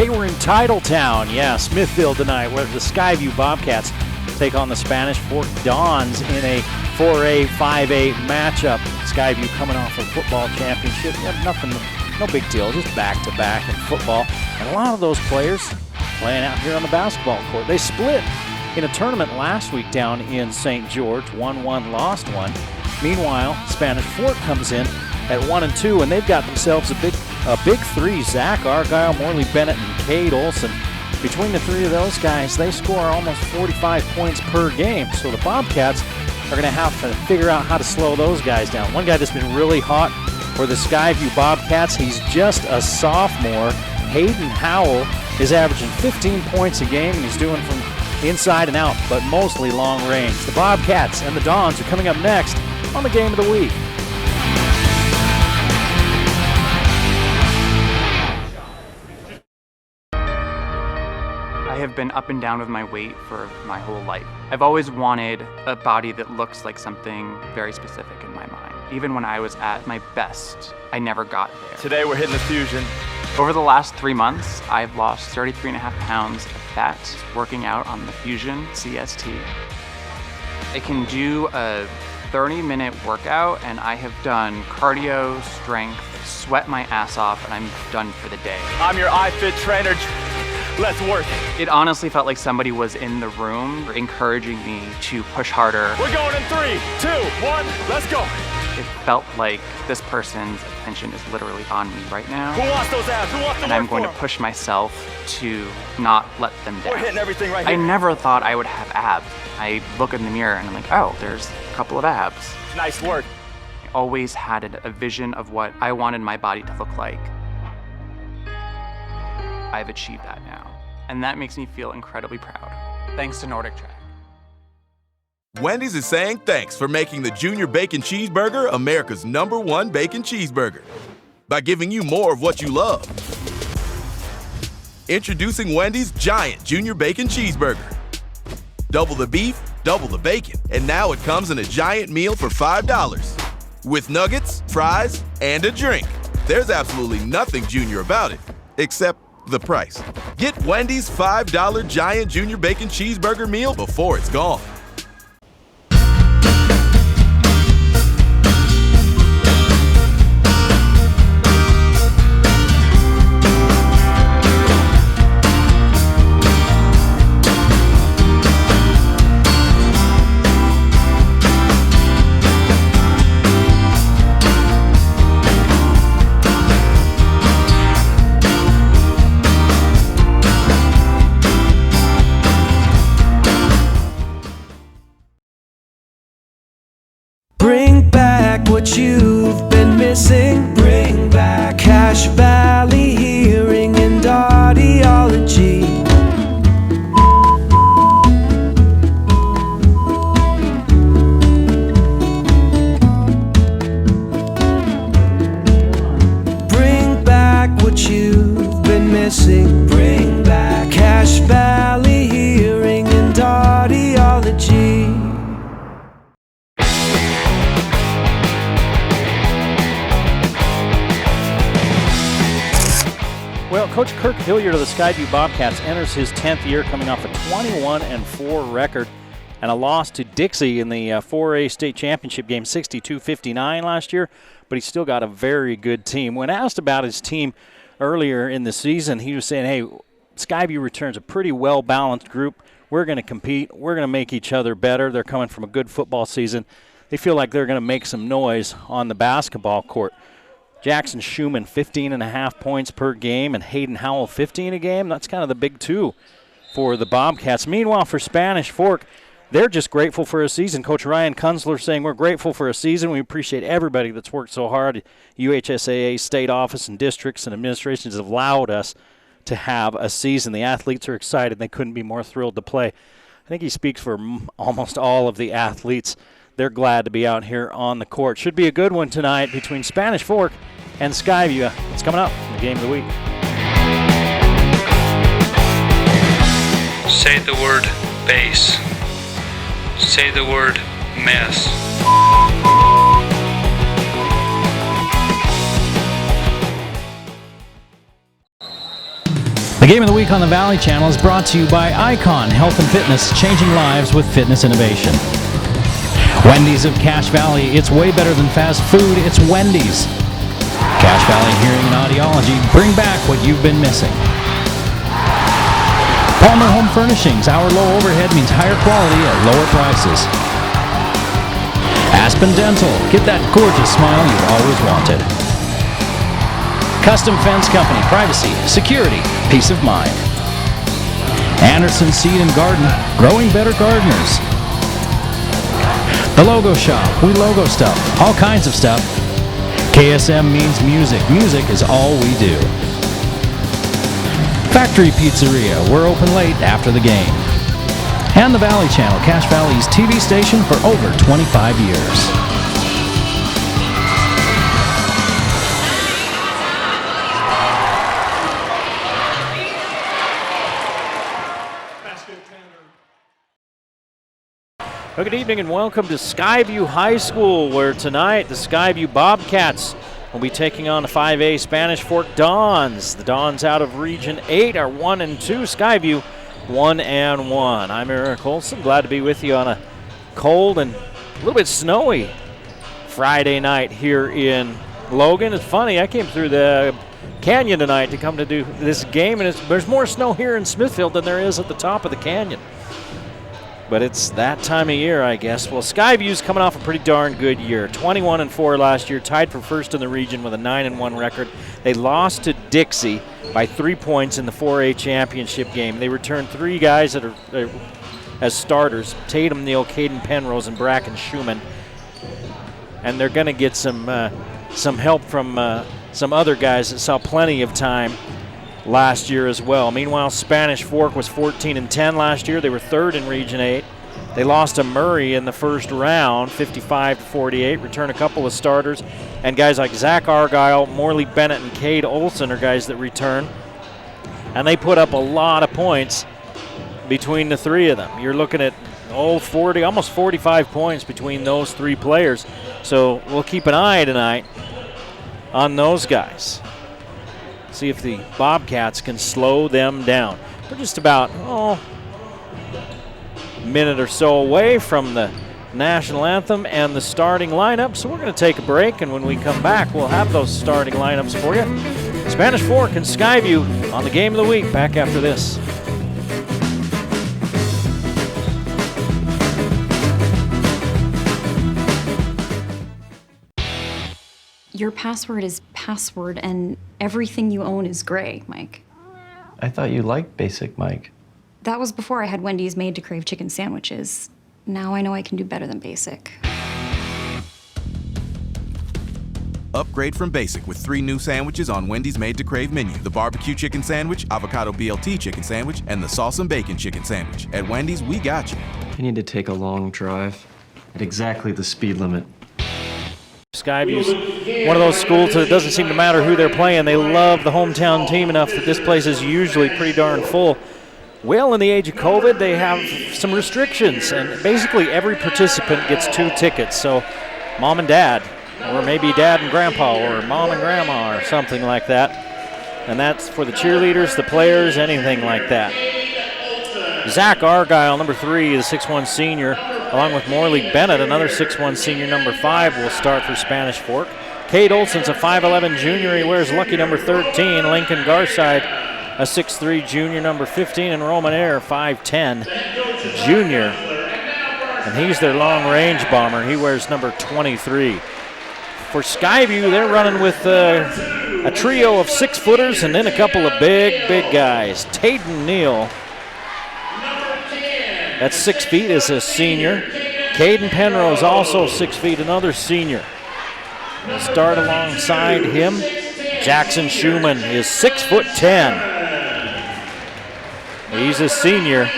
Hey, we're in Titletown. Yeah, Smithfield tonight, where the Skyview Bobcats take on the Spanish Fork Dons in a 4A, 5A matchup. Skyview coming off a football championship. Yeah, nothing, no big deal, just back-to-back in football. And a lot of those players playing out here on the basketball court. They split in a tournament last week down in St. George, 1-1, lost one. Meanwhile, Spanish Fork comes in at 1-2, and they've got themselves a big three. Zach Argyle, Morley Bennett, and Cade Olson. Between the three of those guys, they score almost 45 points per game. So the Bobcats are going to have to figure out how to slow those guys down. One guy that's been really hot for the Skyview Bobcats, he's just a sophomore. Hayden Howell is averaging 15 points a game, and he's doing from inside and out, but mostly long range. The Bobcats and the Dons are coming up next on the Game of the Week. I have been up and down with my weight for my whole life. I've always wanted a body that looks like something very specific in my mind. Even when I was at my best, I never got there. Today we're hitting the Fusion. Over the last 3 months, I've lost 33.5 pounds of fat working out on the Fusion CST. I can do a 30-minute workout, and I have done cardio, strength, sweat my ass off, and I'm done for the day. I'm your iFit trainer. Let's work. It honestly felt like somebody was in the room encouraging me to push harder. We're going in 3, 2, 1, let's go. It felt like this person's attention is literally on me right now. Who wants those abs? Who wants to And I'm going to push myself to not let them down. We're hitting everything right here. I never thought I would have abs. I look in the mirror and I'm like, oh, there's a couple of abs. Nice work. I always had a vision of what I wanted my body to look like. I've achieved that now. And that makes me feel incredibly proud. Thanks to Nordic Track. Wendy's is saying thanks for making the Junior Bacon Cheeseburger America's #1 bacon cheeseburger by giving you more of what you love. Introducing Wendy's Giant Junior Bacon Cheeseburger. Double the beef, double the bacon, and now it comes in a giant meal for $5 with nuggets, fries, and a drink. There's absolutely nothing junior about it, except the price. Get Wendy's $5 Giant Junior Bacon Cheeseburger meal before it's gone. Bring back what you've been missing. Bring back Cache Valley Hearing and Audiology. Bring back what you've been missing. Bring back Cache Valley Hearing and Audiology. Well, Coach Kirk Hilliard of the Skyview Bobcats enters his 10th year coming off a 21-4 record and a loss to Dixie in the 4A state championship game, 62-59 last year, but he's still got a very good team. When asked about his team earlier in the season, he was saying, hey, Skyview returns a pretty well-balanced group. We're going to compete. We're going to make each other better. They're coming from a good football season. They feel like they're going to make some noise on the basketball court. Jackson Schumann, 15.5 points per game, and Hayden Howell, 15 a game. That's kind of the big two for the Bobcats. Meanwhile, for Spanish Fork, they're just grateful for a season. Coach Ryan Kunzler saying, we're grateful for a season. We appreciate everybody that's worked so hard. UHSAA, state office, and districts and administrations have allowed us to have a season. The athletes are excited. They couldn't be more thrilled to play. I think he speaks for almost all of the athletes. They're glad to be out here on the court. Should be a good one tonight between Spanish Fork and Skyview. It's coming up in the Game of the Week. Say the word base. Say the word mess. The Game of the Week on the Valley Channel is brought to you by Icon Health and Fitness, changing lives with fitness innovation. Wendy's of Cache Valley, it's way better than fast food, it's Wendy's. Cache Valley Hearing and Audiology, bring back what you've been missing. Palmer Home Furnishings, our low overhead means higher quality at lower prices. Aspen Dental, get that gorgeous smile you've always wanted. Custom Fence Company, privacy, security, peace of mind. Anderson Seed and Garden, growing better gardeners. The Logo Shop, we logo stuff, all kinds of stuff. KSM means music. Music is all we do. Factory Pizzeria, we're open late after the game. And the Valley Channel, Cache Valley's TV station for over 25 years. Well, good evening and welcome to Skyview High School, where tonight the Skyview Bobcats will be taking on the 5A Spanish Fork Dons. The Dons out of Region 8 are 1-2, Skyview 1-1. I'm Eric Olson, glad to be with you on a cold and a little bit snowy Friday night here in Logan. It's funny, I came through the canyon tonight to come to do this game, and there's more snow here in Smithfield than there is at the top of the canyon. But it's that time of year, I guess. Well, Skyview's coming off a pretty darn good year. 21-4 last year, tied for first in the region with a 9-1 record. They lost to Dixie by 3 points in the 4A championship game. They returned 3 guys that are as starters: Tatum Neal, Caden Penrose, and Bracken Schumann. And they're going to get some help from some other guys that saw plenty of time last year as well. Meanwhile, Spanish Fork was 14-10 last year. They were third in Region 8. They lost to Murray in the first round, 55-48. Return a couple of starters. And guys like Zach Argyle, Morley Bennett, and Cade Olson are guys that return. And they put up a lot of points between the three of them. You're looking at 40, almost 45 points between those 3 players. So we'll keep an eye tonight on those guys. See if the Bobcats can slow them down. We're just about a minute or so away from the national anthem and the starting lineup, so we're going to take a break, and when we come back, we'll have those starting lineups for you. Spanish Fork and Skyview on the Game of the Week, back after this. Your password is password, and everything you own is gray, Mike. I thought you liked Basic, Mike. That was before I had Wendy's made to crave chicken sandwiches. Now I know I can do better than Basic. Upgrade from Basic with 3 new sandwiches on Wendy's Made to Crave menu. The barbecue chicken sandwich, avocado BLT chicken sandwich, and the sauce and bacon chicken sandwich. At Wendy's, we got you. I need to take a long drive at exactly the speed limit. Skyview's one of those schools that it doesn't seem to matter who they're playing. They love the hometown team enough that this place is usually pretty darn full. Well, in the age of COVID, they have some restrictions, and basically every participant gets 2 tickets. So mom and dad, or maybe dad and grandpa, or mom and grandma, or something like that. And that's for the cheerleaders, the players, anything like that. Zach Argyle, number 3, the 6'1 senior, along with Morley Bennett, another 6'1 senior, number 5, will start for Spanish Fork. Cade Olson's a 5'11 junior. He wears lucky number 13. Lincoln Garside, a 6'3 junior, number 15. And Roman Air, 5'10 junior. And he's their long-range bomber. He wears number 23. For Skyview, they're running with a trio of 6-footers and then a couple of big guys. Tatum Neal, that's 6 feet, is a senior. Caden Penrose, also 6 feet, another senior. We'll start alongside him. Jackson Schumann is 6'10". He's a senior.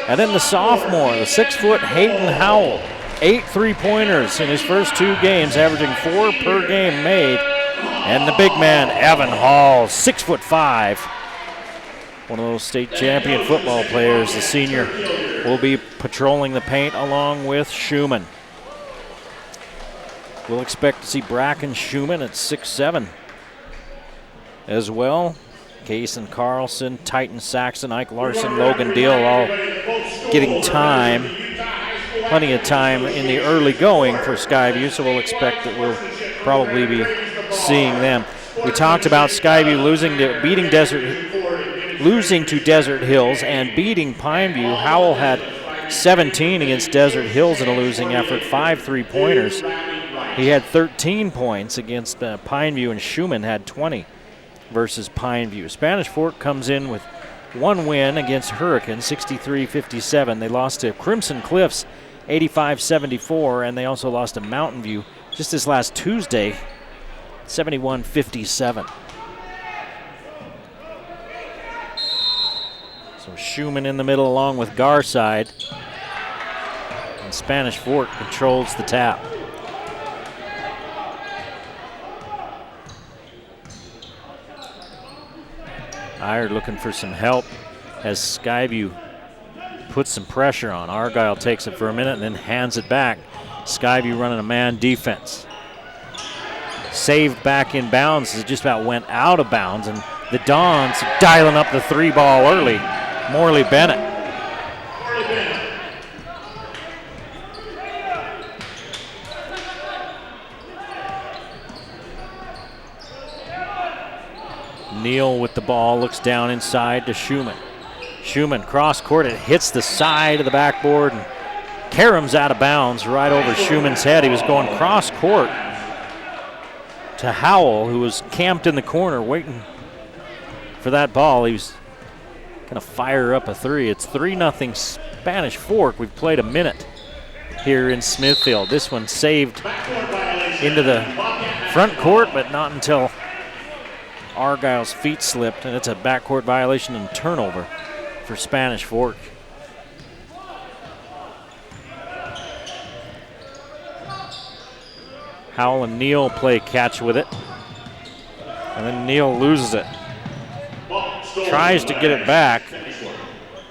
And then the sophomore, the 6-foot Hayden Howell, 8 3-pointers in his first 2 games, averaging 4 per game made. And the big man, Evan Hall, 6'5". One of those state champion football players. The senior will be patrolling the paint along with Schumann. We'll expect to see Bracken Schumann at 6'7" as well. Kason Carlson, Titan Saxon, Ike Larson, Logan Deal all getting time. Plenty of time in the early going for Skyview, so we'll expect that we'll probably be seeing them. We talked about Skyview losing to Desert Hills and beating Pineview. Howell had 17 against Desert Hills in a losing effort, 5 3-pointers. He had 13 points against Pineview, and Schumann had 20 versus Pineview. Spanish Fork comes in with one win against Hurricane, 63-57. They lost to Crimson Cliffs, 85-74, and they also lost to Mountain View just this last Tuesday, 71-57. So Schumann in the middle along with Garside, and Spanish Fork controls the tap. Iyer looking for some help as Skyview puts some pressure on. Argyle takes it for a minute and then hands it back. Skyview running a man defense. Saved back in bounds. It just about went out of bounds, and the Dons dialing up the 3 ball early. Morley Bennett. Neal with the ball, looks down inside to Schumann. Schumann cross court, it hits the side of the backboard, and Karam's out of bounds right over Schumann's head. He was going cross court to Howell, who was camped in the corner waiting for that ball. He was going to fire up a 3. It's 3-0 Spanish Fork. We've played a minute here in Smithfield. This one saved into the front court, but not until Argyle's feet slipped, and it's a backcourt violation and turnover for Spanish Fork. Howell and Neal play catch with it, and then Neal loses it. Tries to get it back,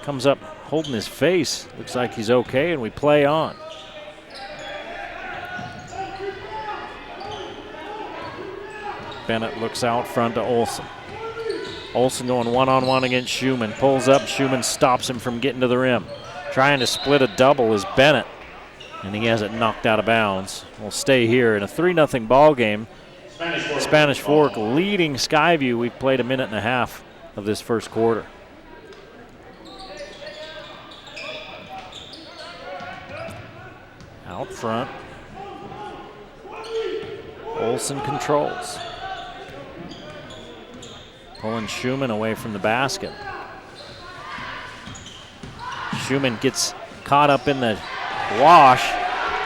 comes up holding his face. Looks like he's okay, and we play on. Bennett looks out front to Olson. Olson going one-on-one against Schumann. Pulls up, Schumann stops him from getting to the rim. Trying to split a double is Bennett, and he has it knocked out of bounds. We'll stay here in a 3-0 ball game. Spanish Fork leading Skyview. We've played a minute and a half of this first quarter. Out front. Olson controls. Pulling Schumann away from the basket. Schumann gets caught up in the wash,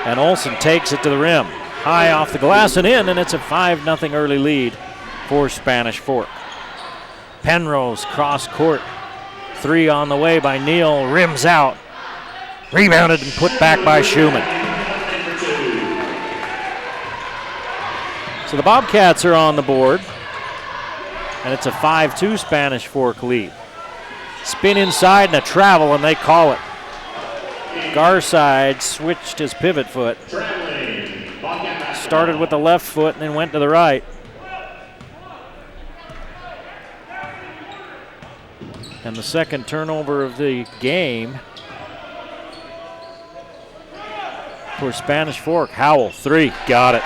and Olson takes it to the rim. High off the glass and in, and it's a 5-0 early lead for Spanish Fork. Penrose cross court. 3 on the way by Neal. Rims out. Rebounded and put back by Schumann. So the Bobcats are on the board, and it's a 5-2 Spanish Fork lead. Spin inside and a travel, and they call it. Garside switched his pivot foot. Started with the left foot and then went to the right. And the second turnover of the game for Spanish Fork. Howell, 3, got it.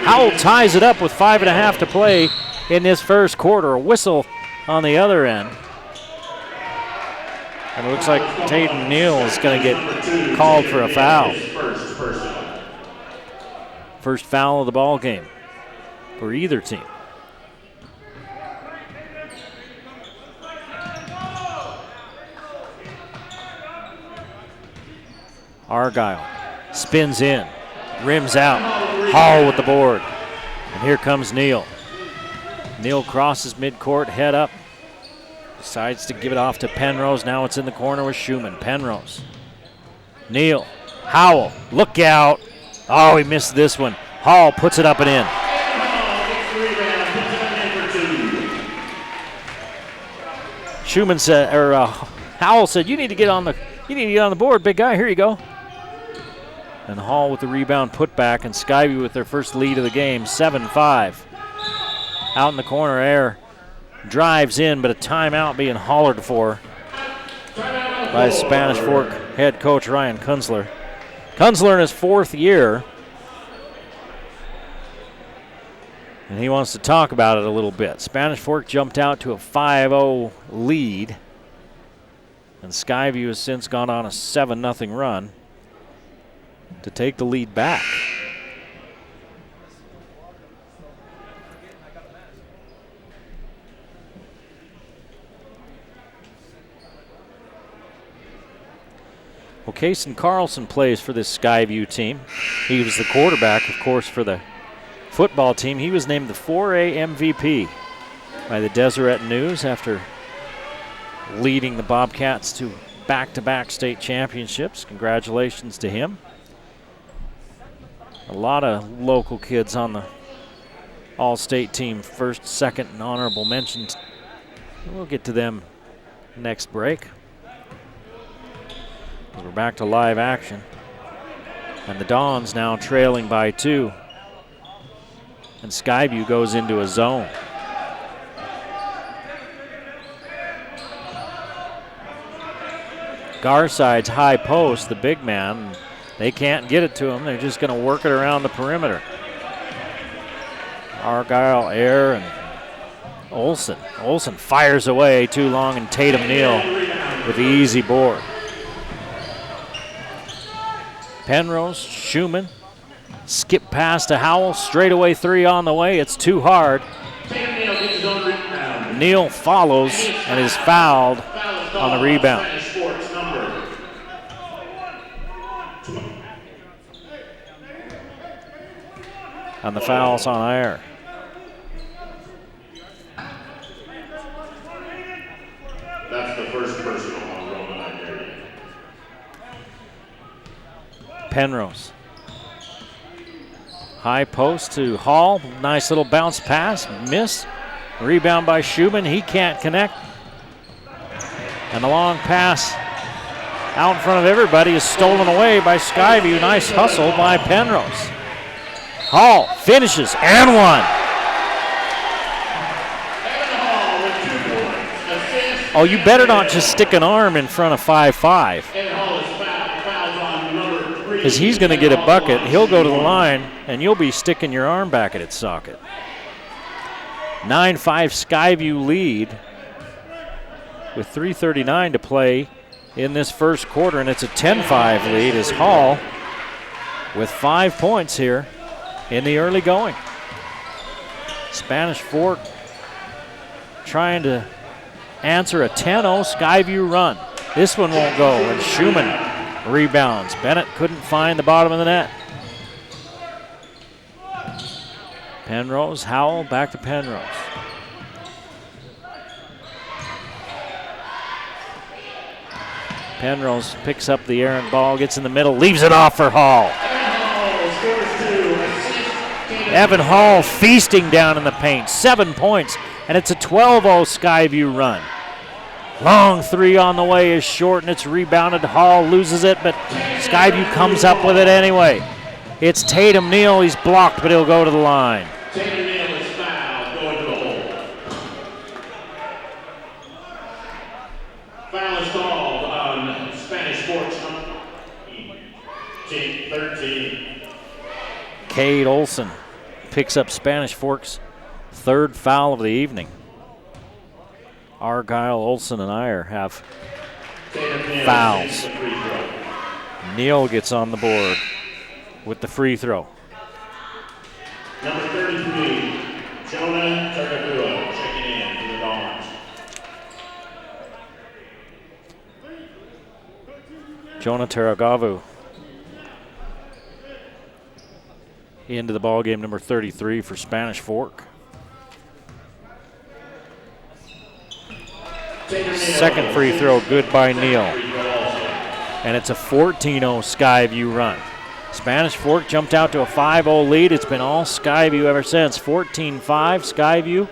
Howell ties it up with 5.5 to play in this first quarter. A whistle on the other end. And it looks like Tayden Neal is going to get called for a foul. First foul of the ball game for either team. Argyle spins in, rims out. Hall with the board. And here comes Neal. Neal crosses midcourt, head up. Decides to give it off to Penrose. Now it's in the corner with Schumann. Penrose. Neal. Howell. Look out. Oh, he missed this one. Hall puts it up and in. Schumann said, Howell said, "You need to get on the board, big guy. Here you go." And Hall with the rebound put back, and Skyview with their first lead of the game, 7-5. Out in the corner, Air drives in, but a timeout being hollered for by Spanish Fork head coach Ryan Kunzler. Kunzler in his 4th year, and he wants to talk about it a little bit. Spanish Fork jumped out to a 5-0 lead, and Skyview has since gone on a 7-0 run to take the lead back. Well, Kason Carlson plays for this Skyview team. He was the quarterback, of course, for the football team. He was named the 4A MVP by the Deseret News after leading the Bobcats to back-to-back state championships. Congratulations to him. A lot of local kids on the all-state team, first, second, and honorable mentions. We'll get to them next break. We're back to live action. And the Dons now trailing by 2. And Skyview goes into a zone. Garside's high post, the big man, they can't get it to him. They're just going to work it around the perimeter. Argyle, Air, and Olson. Olson fires away too long, and Tatum Neal with the easy board. Penrose, Schumann, skip pass to Howell, straightaway 3 on the way. It's too hard. Neal follows and is fouled on the rebound. And the foul's on Air. That's the first personal on Roman Iberia. Penrose. High post to Hall. Nice little bounce pass. Miss. Rebound by Schumann. He can't connect. And the long pass out in front of everybody is stolen away by Skyview. Nice hustle by Penrose. Hall finishes and one. Oh, you better not just stick an arm in front of 5'5". Because he's going to get a bucket. He'll go to the line, and you'll be sticking your arm back at its socket. 9-5 Skyview lead with 3:39 to play in this first quarter, and it's a 10-5 lead as Hall with 5 points here in the early going. Spanish Fork trying to answer a 10-0 Skyview run. This one won't go, and Schumann rebounds. Bennett couldn't find the bottom of the net. Penrose, Howell, back to Penrose. Penrose picks up the errant ball, gets in the middle, leaves it off for Hall. Evan Hall feasting down in the paint, 7 points, and it's a 12-0 Skyview run. Long 3 on the way is short, and it's rebounded. Hall loses it, but Skyview comes up with it anyway. It's Tatum Neal. He's blocked, but he'll go to the line. Tatum Neal is fouled, going to the hole. Foul is called on Spanish Fork's number 13. Cade Olson picks up Spanish Fork's 3rd foul of the evening. Argyle, Olson, and Iyer have fouls. Neal gets on the board with the free throw. Number 33, Jonah Targabua, checking in for the Dons. Jonah Taragavu into the ballgame, number 33 for Spanish Fork. Second free throw, good by Neal. And it's a 14-0 Skyview run. Spanish Fork jumped out to a 5-0 lead. It's been all Skyview ever since. 14-5 Skyview,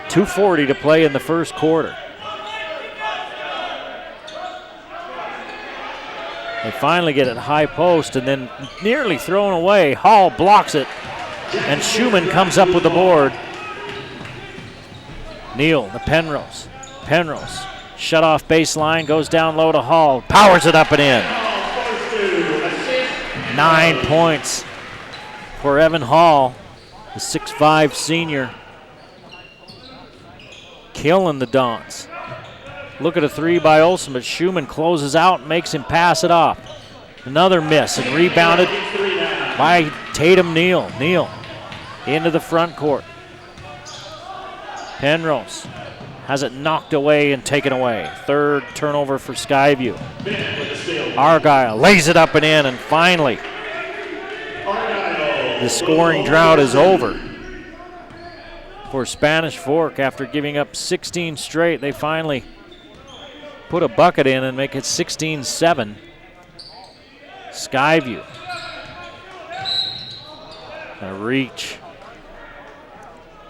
2:40 to play in the first quarter. They finally get it high post and then nearly thrown away. Hall blocks it, and Schumann comes up with the board. Neal to Penrose. Penrose, shut off baseline, goes down low to Hall, powers it up and in. 9 points for Evan Hall, the 6'5" senior. Killing the Dons. Look at a three by Olsen, but Schumann closes out and makes him pass it off. Another miss and rebounded by Tatum Neal. Neal into the front court. Penrose has it knocked away and taken away. Third turnover for Skyview. Argyle lays it up and in, and finally the scoring drought is over for Spanish Fork. After giving up 16 straight, they finally put a bucket in and make it 16-7. Skyview. A reach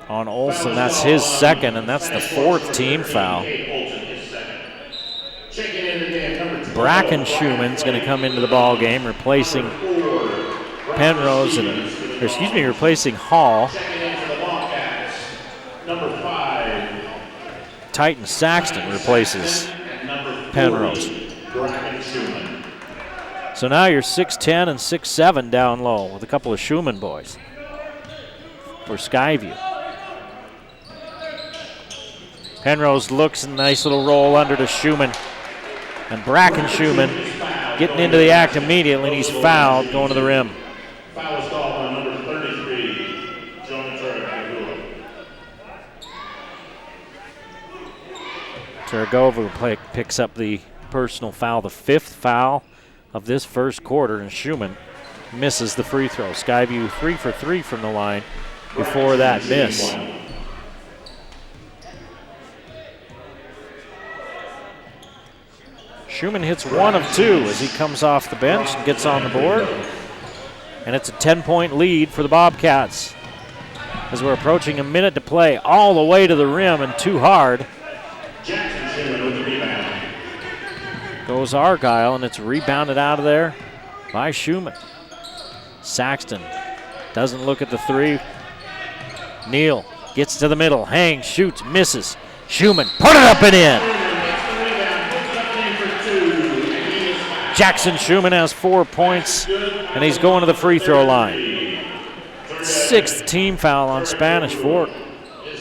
on Olsen. That's his second, and that's the 4th team foul. Bracken Schumann's going to come into the ball game, replacing Penrose, replacing Hall. Titan Saxton replaces Penrose. So now you're 6'10" and 6'7" down low with a couple of Schumann boys for Skyview. Penrose looks, a nice little roll under to Schumann. And Bracken Schumann getting into the act immediately, and he's fouled going to the rim. Foul is called on number 33, Jonah Turgovo picks up the personal foul, the 5th foul of this first quarter, and Schumann misses the free throw. Skyview 3 for 3 from the line before that miss. Schumann hits 1 of 2 as he comes off the bench and gets on the board. And it's a 10-point lead for the Bobcats as we're approaching a minute to play. All the way to the rim and too hard. Goes Argyle, and it's rebounded out of there by Schumann. Saxton doesn't look at the three. Neal gets to the middle, hangs, shoots, misses. Schumann put it up and in. Jackson Schumann has 4 points, and he's going to the free throw line. 6th team foul on Spanish Fork.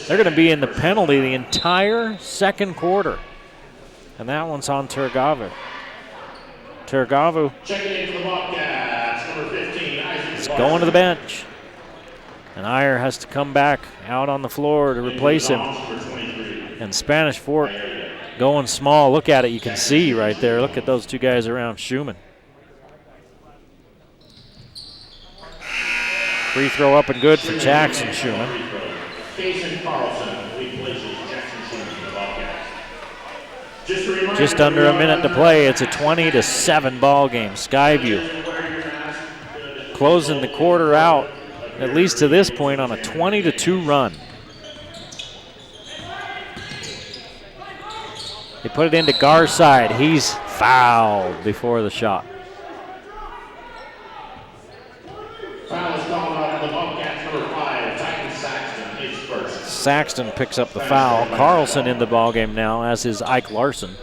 They're going to be in the penalty the entire second quarter. And that one's on Turgovo. Turgovo is going to the bench. And Iyer has to come back out on the floor to replace him. And Spanish Fork going small. Look at it. You can see right there. Look at those two guys around Schumann. Free throw up and good for Jackson Schumann. Just under a minute to play. It's a 20-7 ball game. Skyview closing the quarter out, at least to this point, on a 20-2 run. They put it into Garside. He's fouled before the shot. Foul is called on the Bobcats, number 5, Titan Saxton, his first. Saxton picks up the foul. Carlson in the ballgame now, as is Ike Larson.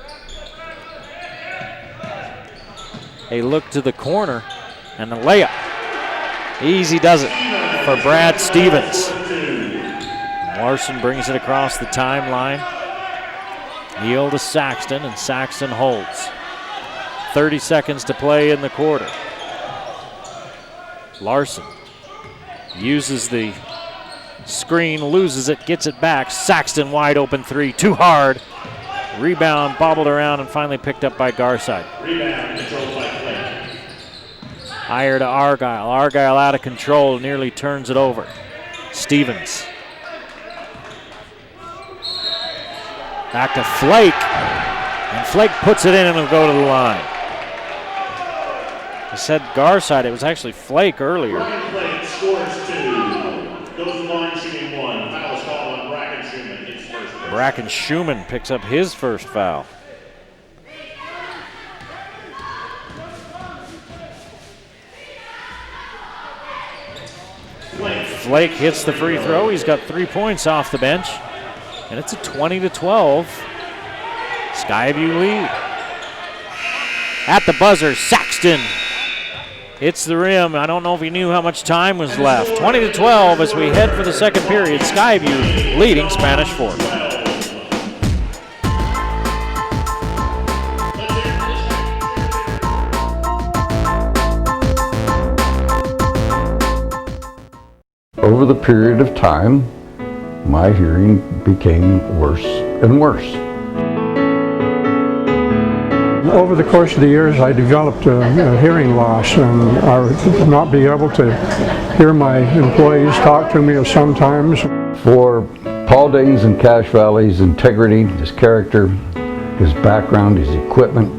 A look to the corner, and the layup. Easy does it for Brad Stevens. Larson brings it across the timeline. Neal to Saxton, and Saxton holds. 30 seconds to play in the quarter. Larson uses the screen, loses it, gets it back. Saxton wide open three, too hard. Rebound, bobbled around, and finally picked up by Garside. Rebound controlled by Flake. Iyer to Argyle. Argyle out of control, nearly turns it over. Stevens. Back to Flake, and Flake puts it in and will go to the line. I said Garside, it was actually Flake earlier. Ryan Flake scores 2. Goes to the line shooting 1. Foul is called on Bracken Schumann, his first. Bracken Schumann picks up his first foul. Flake hits the free throw. He's got 3 points off the bench. And it's a 20-12 Skyview lead. At the buzzer, Saxton hits the rim. I don't know if he knew how much time was left. 20-12 as we head for the second period. Skyview leading Spanish Fork. Over the period of time, my hearing became worse and worse. Over the course of the years, I developed a hearing loss, and I would not be able to hear my employees talk to me sometimes. For Paul Danes and Cache Valley's integrity, his character, his background, his equipment,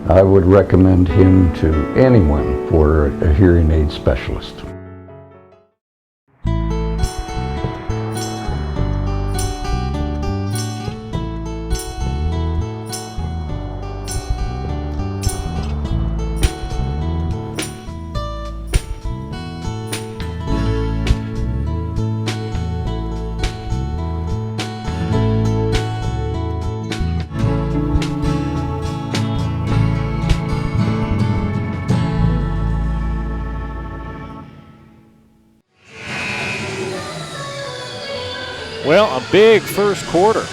I would recommend him to anyone for a hearing aid specialist. Well, a big first quarter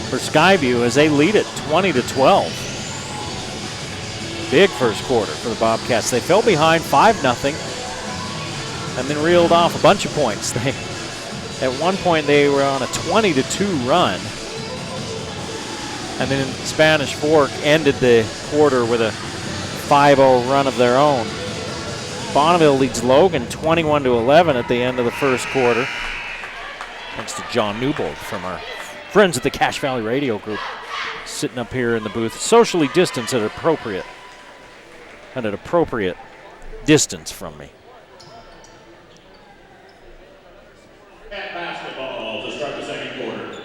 for Skyview as they lead it 20-12. Big first quarter for the Bobcats. They fell behind 5-0 and then reeled off a bunch of points. At one point they were on a 20-2 run, and then Spanish Fork ended the quarter with a 5-0 run of their own. Bonneville leads Logan 21-11 at the end of the first quarter. Thanks to John Newbold from our friends at the Cache Valley Radio Group, sitting up here in the booth, socially distanced at an appropriate distance from me. Basketball to start the second quarter.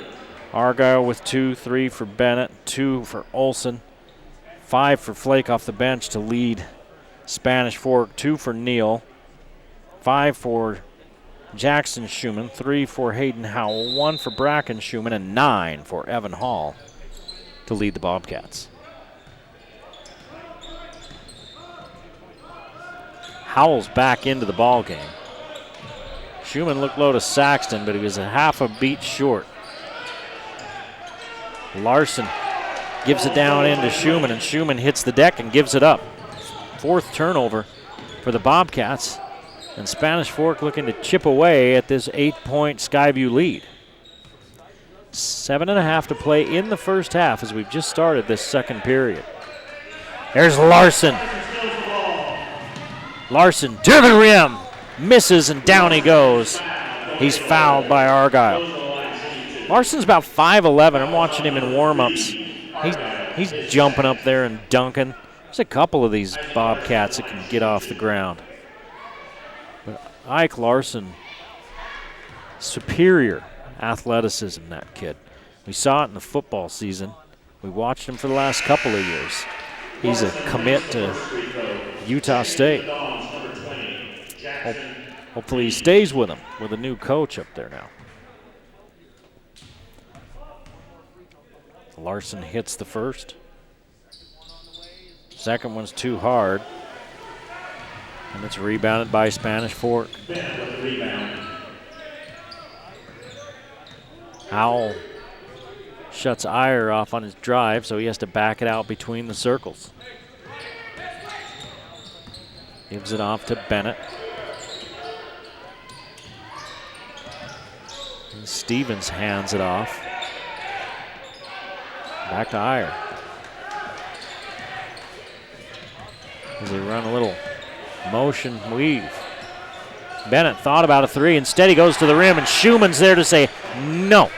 Argyle with 2, 3 for Bennett, 2 for Olson, 5 for Flake off the bench to lead Spanish Fork, 2 for Neal, 5 for Jackson Schumann, 3 for Hayden Howell, 1 for Bracken Schumann, and 9 for Evan Hall to lead the Bobcats. Howell's back into the ball game. Schumann looked low to Saxton, but he was a half a beat short. Larson gives it down into Schumann, and Schumann hits the deck and gives it up. 4th turnover for the Bobcats, and Spanish Fork looking to chip away at this 8-point Skyview lead. 7.5 to play in the first half as we've just started this second period. There's Larson. Larson to the rim, misses, and down he goes. He's fouled by Argyle. Larson's about 5'11". I'm watching him in warm-ups. He's jumping up there and dunking. There's a couple of these Bobcats that can get off the ground. But Ike Larson, superior athleticism, that kid. We saw it in the football season. We watched him for the last couple of years. He's a commit to Utah State. Hopefully he stays with them with a new coach up there now. Larson hits the first. Second one's too hard. And it's rebounded by Spanish Fork. Howell shuts Iyer off on his drive, so he has to back it out between the circles. Gives it off to Bennett. And Stevens hands it off. Back to Iyer. As they run a little motion weave. Bennett thought about a 3. Instead, he goes to the rim, and Schumann's there to say no.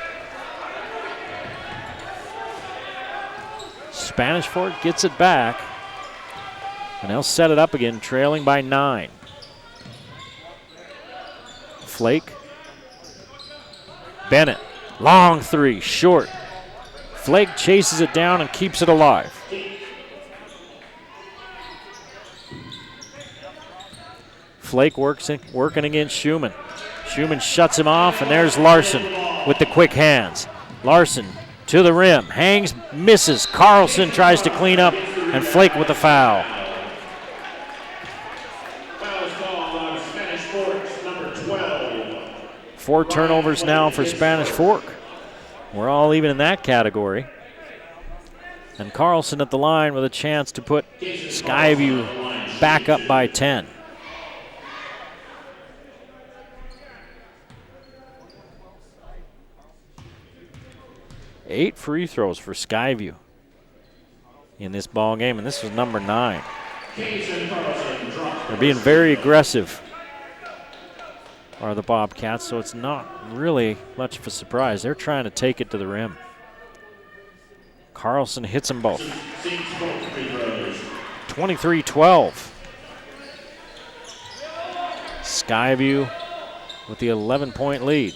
Spanish Fork gets it back, and they'll set it up again, trailing by 9. Flake. Bennett, long 3, short. Flake chases it down and keeps it alive. Flake working against Schumann. Schumann shuts him off, and there's Larson with the quick hands. Larson to the rim, hangs, misses. Carlson tries to clean up, and Flake with the foul. Four turnovers now for Spanish Fork. We're all even in that category. And Carlson at the line with a chance to put Skyview back up by 10. Eight free throws for Skyview in this ball game, and this was number 9. They're being very aggressive, are the Bobcats, so it's not really much of a surprise. They're trying to take it to the rim. Carlson hits them both. 23-12. Skyview with the 11-point lead.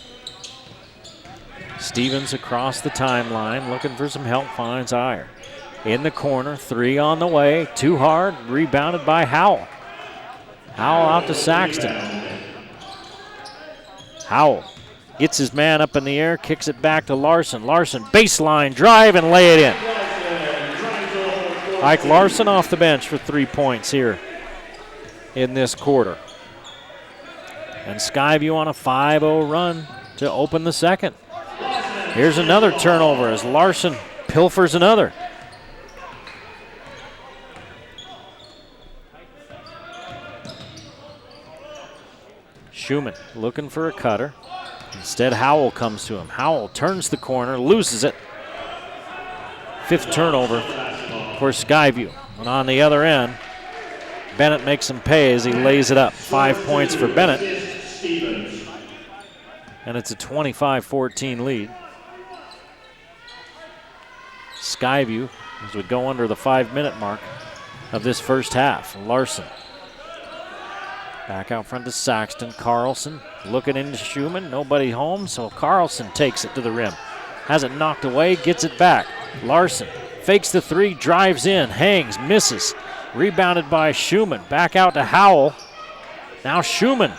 Stevens across the timeline, looking for some help, finds Iyer. In the corner, 3 on the way, too hard, rebounded by Howell. Howell out to Saxton. Howell gets his man up in the air, kicks it back to Larson. Larson, baseline drive and lay it in. Ike Larson off the bench for 3 points here in this quarter. And Skyview on a 5-0 run to open the second. Here's another turnover as Larson pilfers another. Schumann looking for a cutter. Instead, Howell comes to him. Howell turns the corner, loses it. 5th turnover for Skyview. And on the other end, Bennett makes him pay as he lays it up. 5 points for Bennett. And it's a 25-14 lead. Skyview, as we go under the 5-minute mark of this first half. Larson back out front to Saxton. Carlson looking into Schumann. Nobody home, so Carlson takes it to the rim. Has it knocked away, gets it back. Larson fakes the 3, drives in, hangs, misses. Rebounded by Schumann. Back out to Howell. Now Schumann.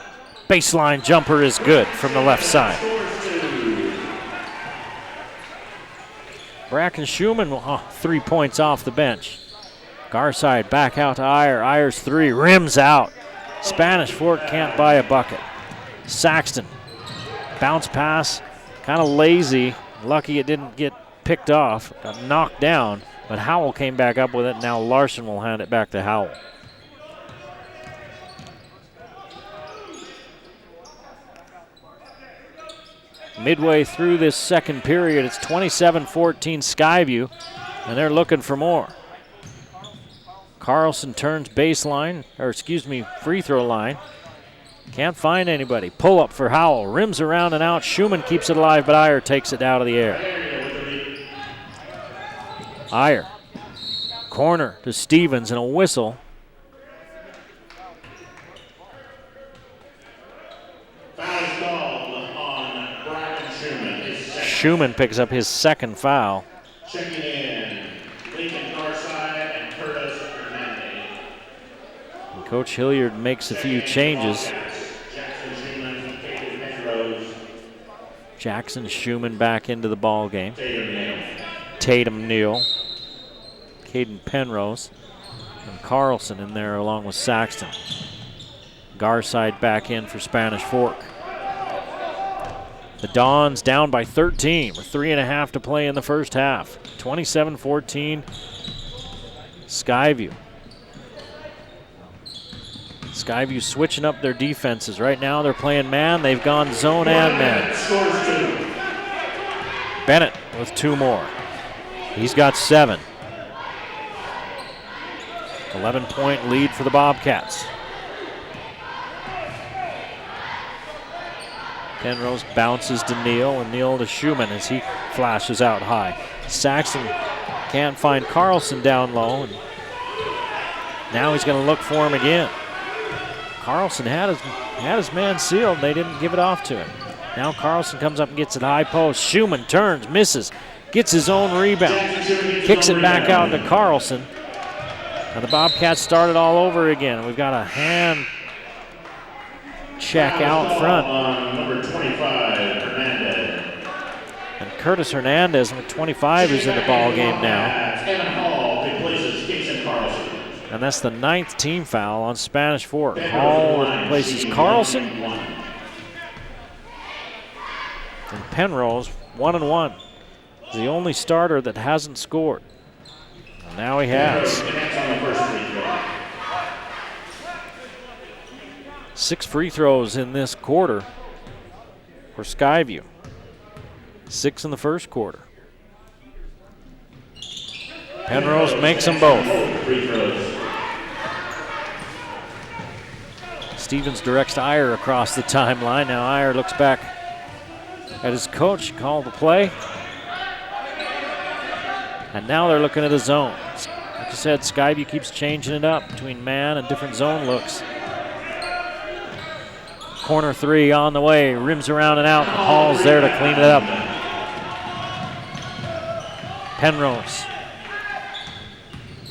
Baseline jumper is good from the left side. Bracken Schumann, 3 points off the bench. Garside back out to Iyer. Iyer's 3 rims out. Spanish Fork can't buy a bucket. Saxton, bounce pass, kind of lazy. Lucky it didn't get picked off, got knocked down, but Howell came back up with it. Now Larson will hand it back to Howell. Midway through this second period, it's 27-14 Skyview, and they're looking for more. Carlson turns free throw line. Can't find anybody. Pull up for Howell. Rims around and out. Schumann keeps it alive, but Iyer takes it out of the air. Iyer. Corner to Stevens and a whistle. Schumann picks up his 2nd foul. Checking in, Lincoln Garside and Curtis Hernandez. And Coach Hilliard makes a few changes. Jackson Schumann back into the ball game. Tatum Neal. Caden Penrose. And Carlson in there along with Saxton. Garside back in for Spanish Fork. The Dons down by 13 with 3.5 to play in the first half. 27-14 Skyview. Skyview switching up their defenses. Right now they're playing man. They've gone zone and man. Bennett with 2 more. He's got 7. 11-point lead for the Bobcats. Penrose bounces to Neal, and Neal to Schumann as he flashes out high. Saxton can't find Carlson down low, and now he's going to look for him again. Carlson had his man sealed. They didn't give it off to him. Now Carlson comes up and gets it high post. Schumann turns, misses, gets his own rebound, kicks it back out to Carlson. And the Bobcats started all over again. We've got a hand check out front. On number 25, Hernandez. And Curtis Hernandez, number 25, is in the ball game now. Evan Hall replaces Jason Carlson. And that's the 9th team foul on Spanish Fork. Hall replaces Carlson. And Penrose, 1-1. Is the only starter that hasn't scored. And now he has. 6 free throws in this quarter for Skyview. 6 in the first quarter. Penrose makes them both. Stevens directs Iyer across the timeline. Now Iyer looks back at his coach, called the play. And now they're looking at a zone. Like I said, Skyview keeps changing it up between man and different zone looks. Corner 3 on the way, rims around and out. Hall's there to clean it up. Penrose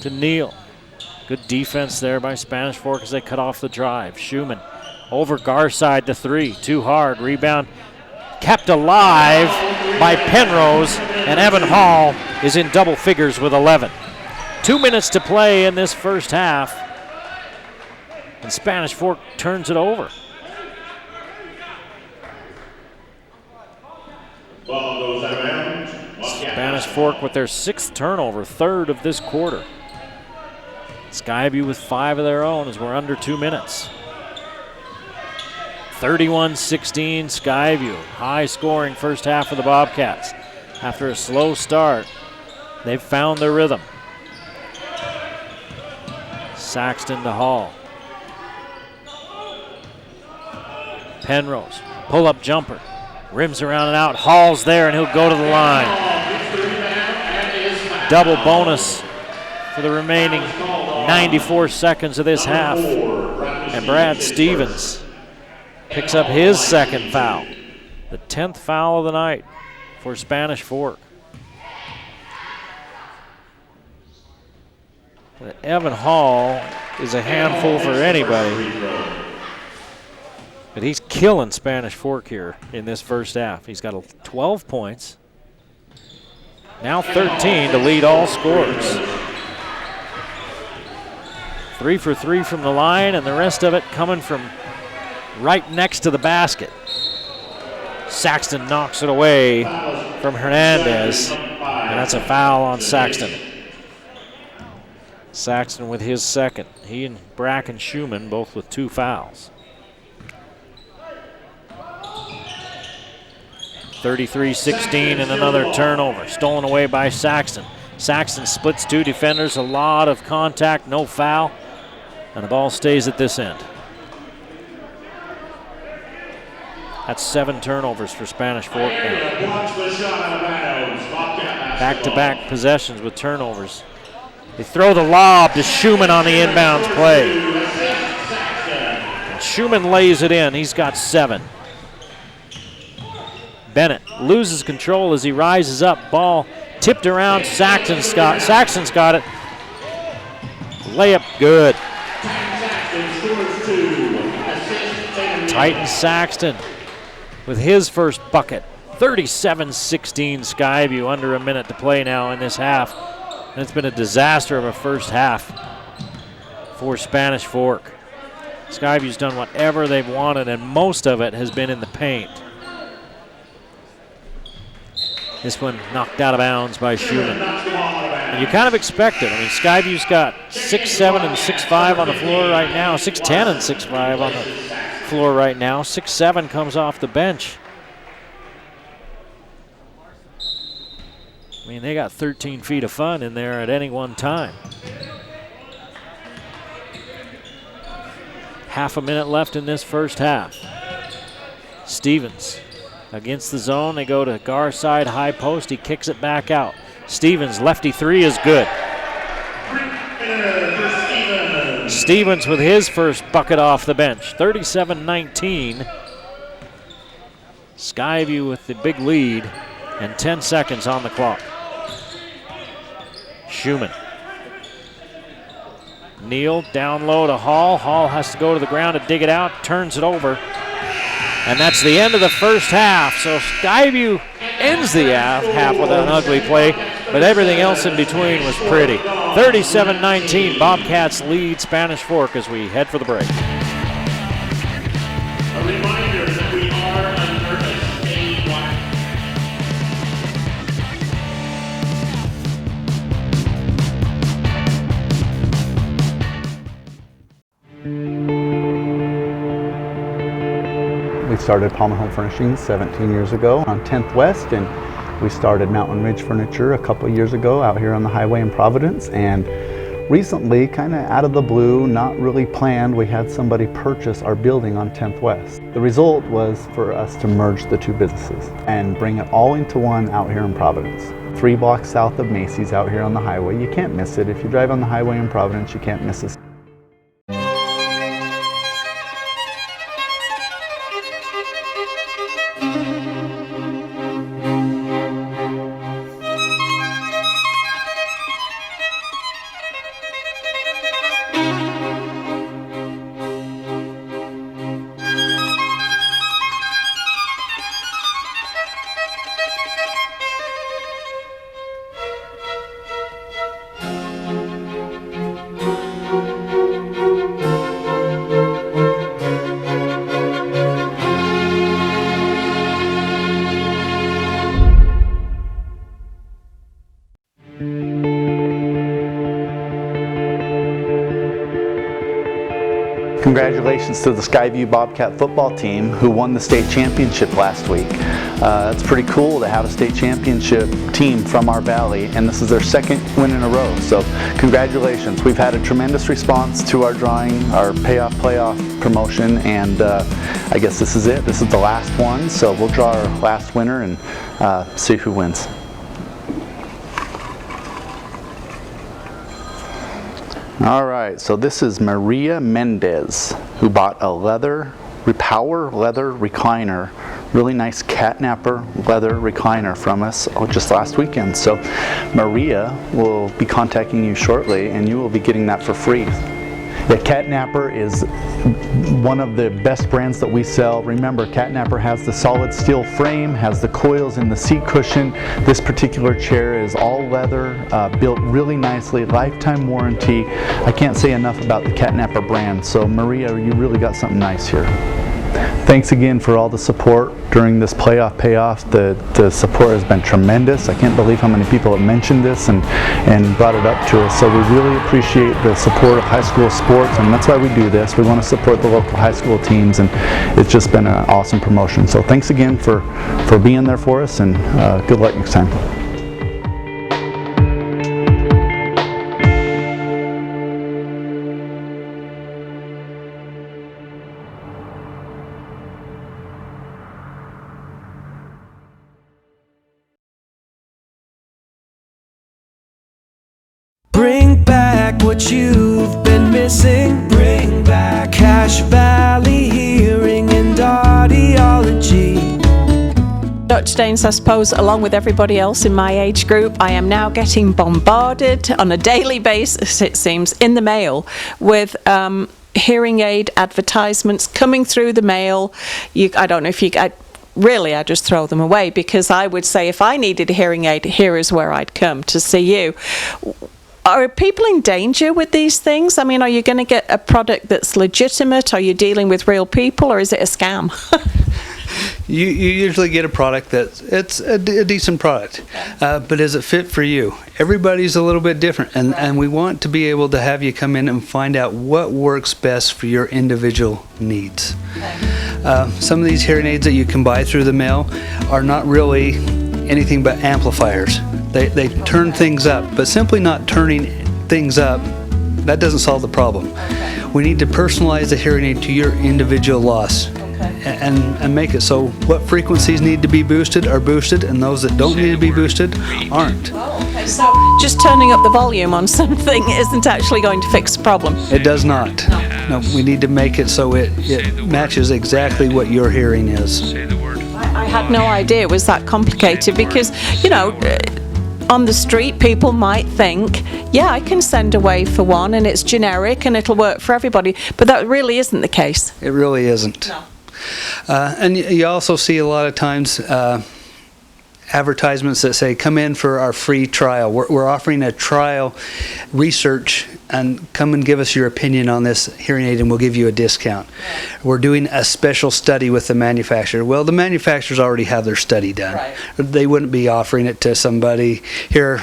to Neal. Good defense there by Spanish Fork as they cut off the drive. Schumann over Garside to 3, too hard. Rebound kept alive by Penrose, and Evan Hall is in double figures with 11. 2 minutes to play in this first half, and Spanish Fork turns it over. Spanish Fork with their 6th turnover, 3rd of this quarter. Skyview with 5 of their own as we're under 2 minutes. 31-16 Skyview. High scoring first half for the Bobcats. After a slow start, they've found their rhythm. Saxton to Hall. Penrose, pull-up jumper. Rims around and out. Hall's there, and he'll go to the line. Double bonus for the remaining 94 seconds of this half. And Brad Stevens picks up his 2nd foul. The 10th foul of the night for Spanish Fork. Evan Hall is a handful for anybody. But he's killing Spanish Fork here in this first half. He's got 12 points. Now 13 to lead all scorers. 3 for 3 from the line, and the rest of it coming from right next to the basket. Saxton knocks it away from Hernandez, and that's a foul on Saxton. Saxton with his 2nd. He and Bracken Schumann both with 2 fouls. 33-16 and another turnover. Stolen away by Saxton. Saxton splits 2 defenders, a lot of contact, no foul, and the ball stays at this end. That's 7 turnovers for Spanish Fork now. Back-to-back possessions with turnovers. They throw the lob to Schumann on the inbounds play. And Schumann lays it in. He's got 7. Bennett loses control as he rises up. Ball tipped around. Saxton's got it. Layup good. Titan Saxton with his first bucket. 37-16 Skyview, under a minute to play now in this half. And it's been a disaster of a first half for Spanish Fork. Skyview's done whatever they've wanted, and most of it has been in the paint. This one knocked out of bounds by Schumann. And you kind of expect it. I mean, Skyview's got 6'7" and 6'5" on the floor right now, 6'10" and 6'5" on the floor right now. 6'7" comes off the bench. I mean, they got 13 feet of fun in there at any one time. Half a minute left in this first half. Stevens against the zone. They go to Garside, high post. He kicks it back out. Stevens, lefty 3 is good. Stevens with his first bucket off the bench. 37-19. Skyview with the big lead and 10 seconds on the clock. Schumann. Neal down low to Hall. Hall has to go to the ground to dig it out. Turns it over And that's the end of the first half. So Skyview ends the half with an ugly play, but everything else in between was pretty. 37-19, Bobcats lead Spanish Fork as we head for the break. A reminder that we are under a statewide. We started Palmer Home Furnishings 17 years ago on 10th West, and we started Mountain Ridge Furniture a couple years ago out here on the highway in Providence. And recently, kind of out of the blue, not really planned, we had somebody purchase our building on 10th West. The result was for us to merge the two businesses and bring it all into one out here in Providence. 3 blocks south of Macy's out here on the highway. You can't miss it. If you drive on the highway in Providence, you can't miss it. Congratulations to the Skyview Bobcat football team who won the state championship last week. It's pretty cool to have a state championship team from our valley, and this is their second win in a row. So congratulations. We've had a tremendous response to our drawing, our payoff playoff promotion, and I guess this is it. This is the last one, so we'll draw our last winner and see who wins. All right, so this is Maria Mendez, who bought a Power leather recliner, really nice catnapper leather recliner from us just last weekend. So Maria will be contacting you shortly, and you will be getting that for free. Yeah, Catnapper is one of the best brands that we sell. Remember, Catnapper has the solid steel frame, has the coils in the seat cushion. This particular chair is all leather, built really nicely, lifetime warranty. I can't say enough about the Catnapper brand. So Maria, you really got something nice here. Thanks again for all the support during this playoff payoff. The support has been tremendous. I can't believe how many people have mentioned this and brought it up to us. So we really appreciate the support of high school sports, and that's why we do this. We want to support the local high school teams, and it's just been an awesome promotion. So thanks again for being there for us, and good luck next time. Bring back what you've been missing. Bring back Cache Valley Hearing and Audiology. Dr. Daines, I suppose, along with everybody else in my age group, I am now getting bombarded on a daily basis, it seems, in the mail with hearing aid advertisements coming through the mail. I don't know if you... Really, I just throw them away, because I would say if I needed a hearing aid, here is where I'd come to see you. Are people in danger with these things? I mean, are you going to get a product that's legitimate? Are you dealing with real people, or is it a scam? You usually get a product it's a decent product, but is it fit for you? Everybody's a little bit different, and we want to be able to have you come in and find out what works best for your individual needs. Some of these hearing aids that you can buy through the mail are not really anything but amplifiers. They turn things up, but simply not turning things up, that doesn't solve the problem. We need to personalize the hearing aid to your individual loss. And make it so what frequencies need to be boosted are boosted, and those that don't need to be boosted aren't. Okay, so just turning up the volume on something isn't actually going to fix the problem? It does not. No, we need to make it so it matches exactly what your hearing is. I had no idea it was that complicated, because, you know, on the street people might think, yeah, I can send away for one and it's generic and it'll work for everybody, but that really isn't the case. It really isn't. No. And you also see a lot of times advertisements that say, come in for our free trial. We're offering a trial research, and come and give us your opinion on this hearing aid and we'll give you a discount. We're doing a special study with the manufacturer. Well, the manufacturers already have their study done. Right. They wouldn't be offering it to somebody here.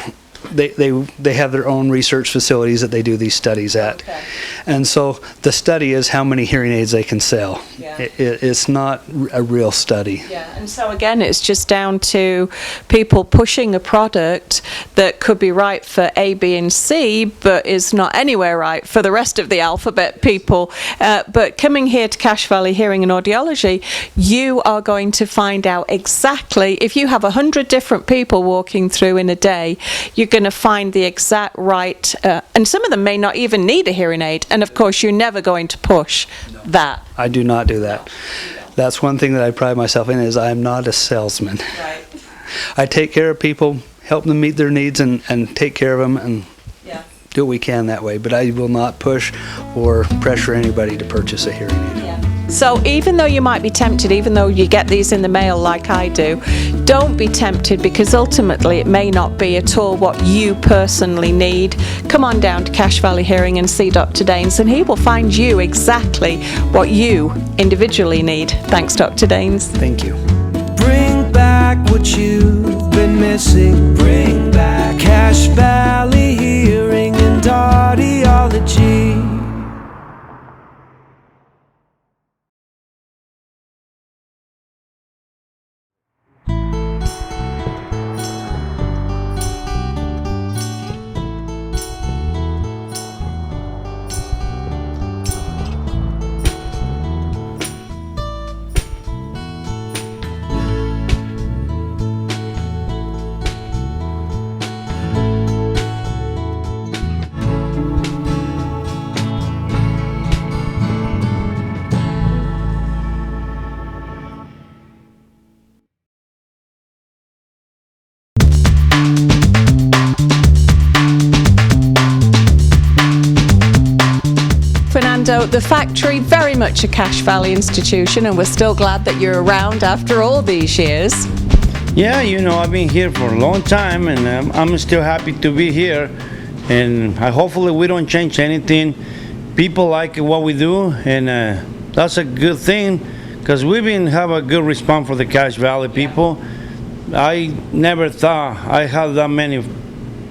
They have their own research facilities that they do these studies at. Okay. And so the study is how many hearing aids they can sell. Yeah. It's not a real study. Yeah, and so again, it's just down to people pushing a product that could be right for A, B, and C, but is not anywhere right for the rest of the alphabet people. But coming here to Cache Valley Hearing and Audiology, you are going to find out exactly, if you have 100 different people walking through in a day, you're going to find the exact right, and some of them may not even need a hearing aid, and of course you're never going to push that. I do not do that. That's one thing that I pride myself in, is I'm not a salesman. Right. I take care of people, help them meet their needs, and take care of them, and do what we can that way. But I will not push or pressure anybody to purchase a hearing aid. Yeah. So even though you might be tempted, even though you get these in the mail like I do, don't be tempted, because ultimately it may not be at all what you personally need. Come on down to Cache Valley Hearing and see Dr. Daines, and he will find you exactly what you individually need. Thanks, Dr. Daines. Thank you. Bring back what you've been missing. Bring back Cache Valley Hearing and Audiology. The factory, very much a Cache Valley institution, and we're still glad that you're around after all these years. Yeah, you know, I've been here for a long time, and I'm still happy to be here, and hopefully we don't change anything. People like what we do, and that's a good thing, because we've been have a good response for the Cache Valley people. I never thought I had that many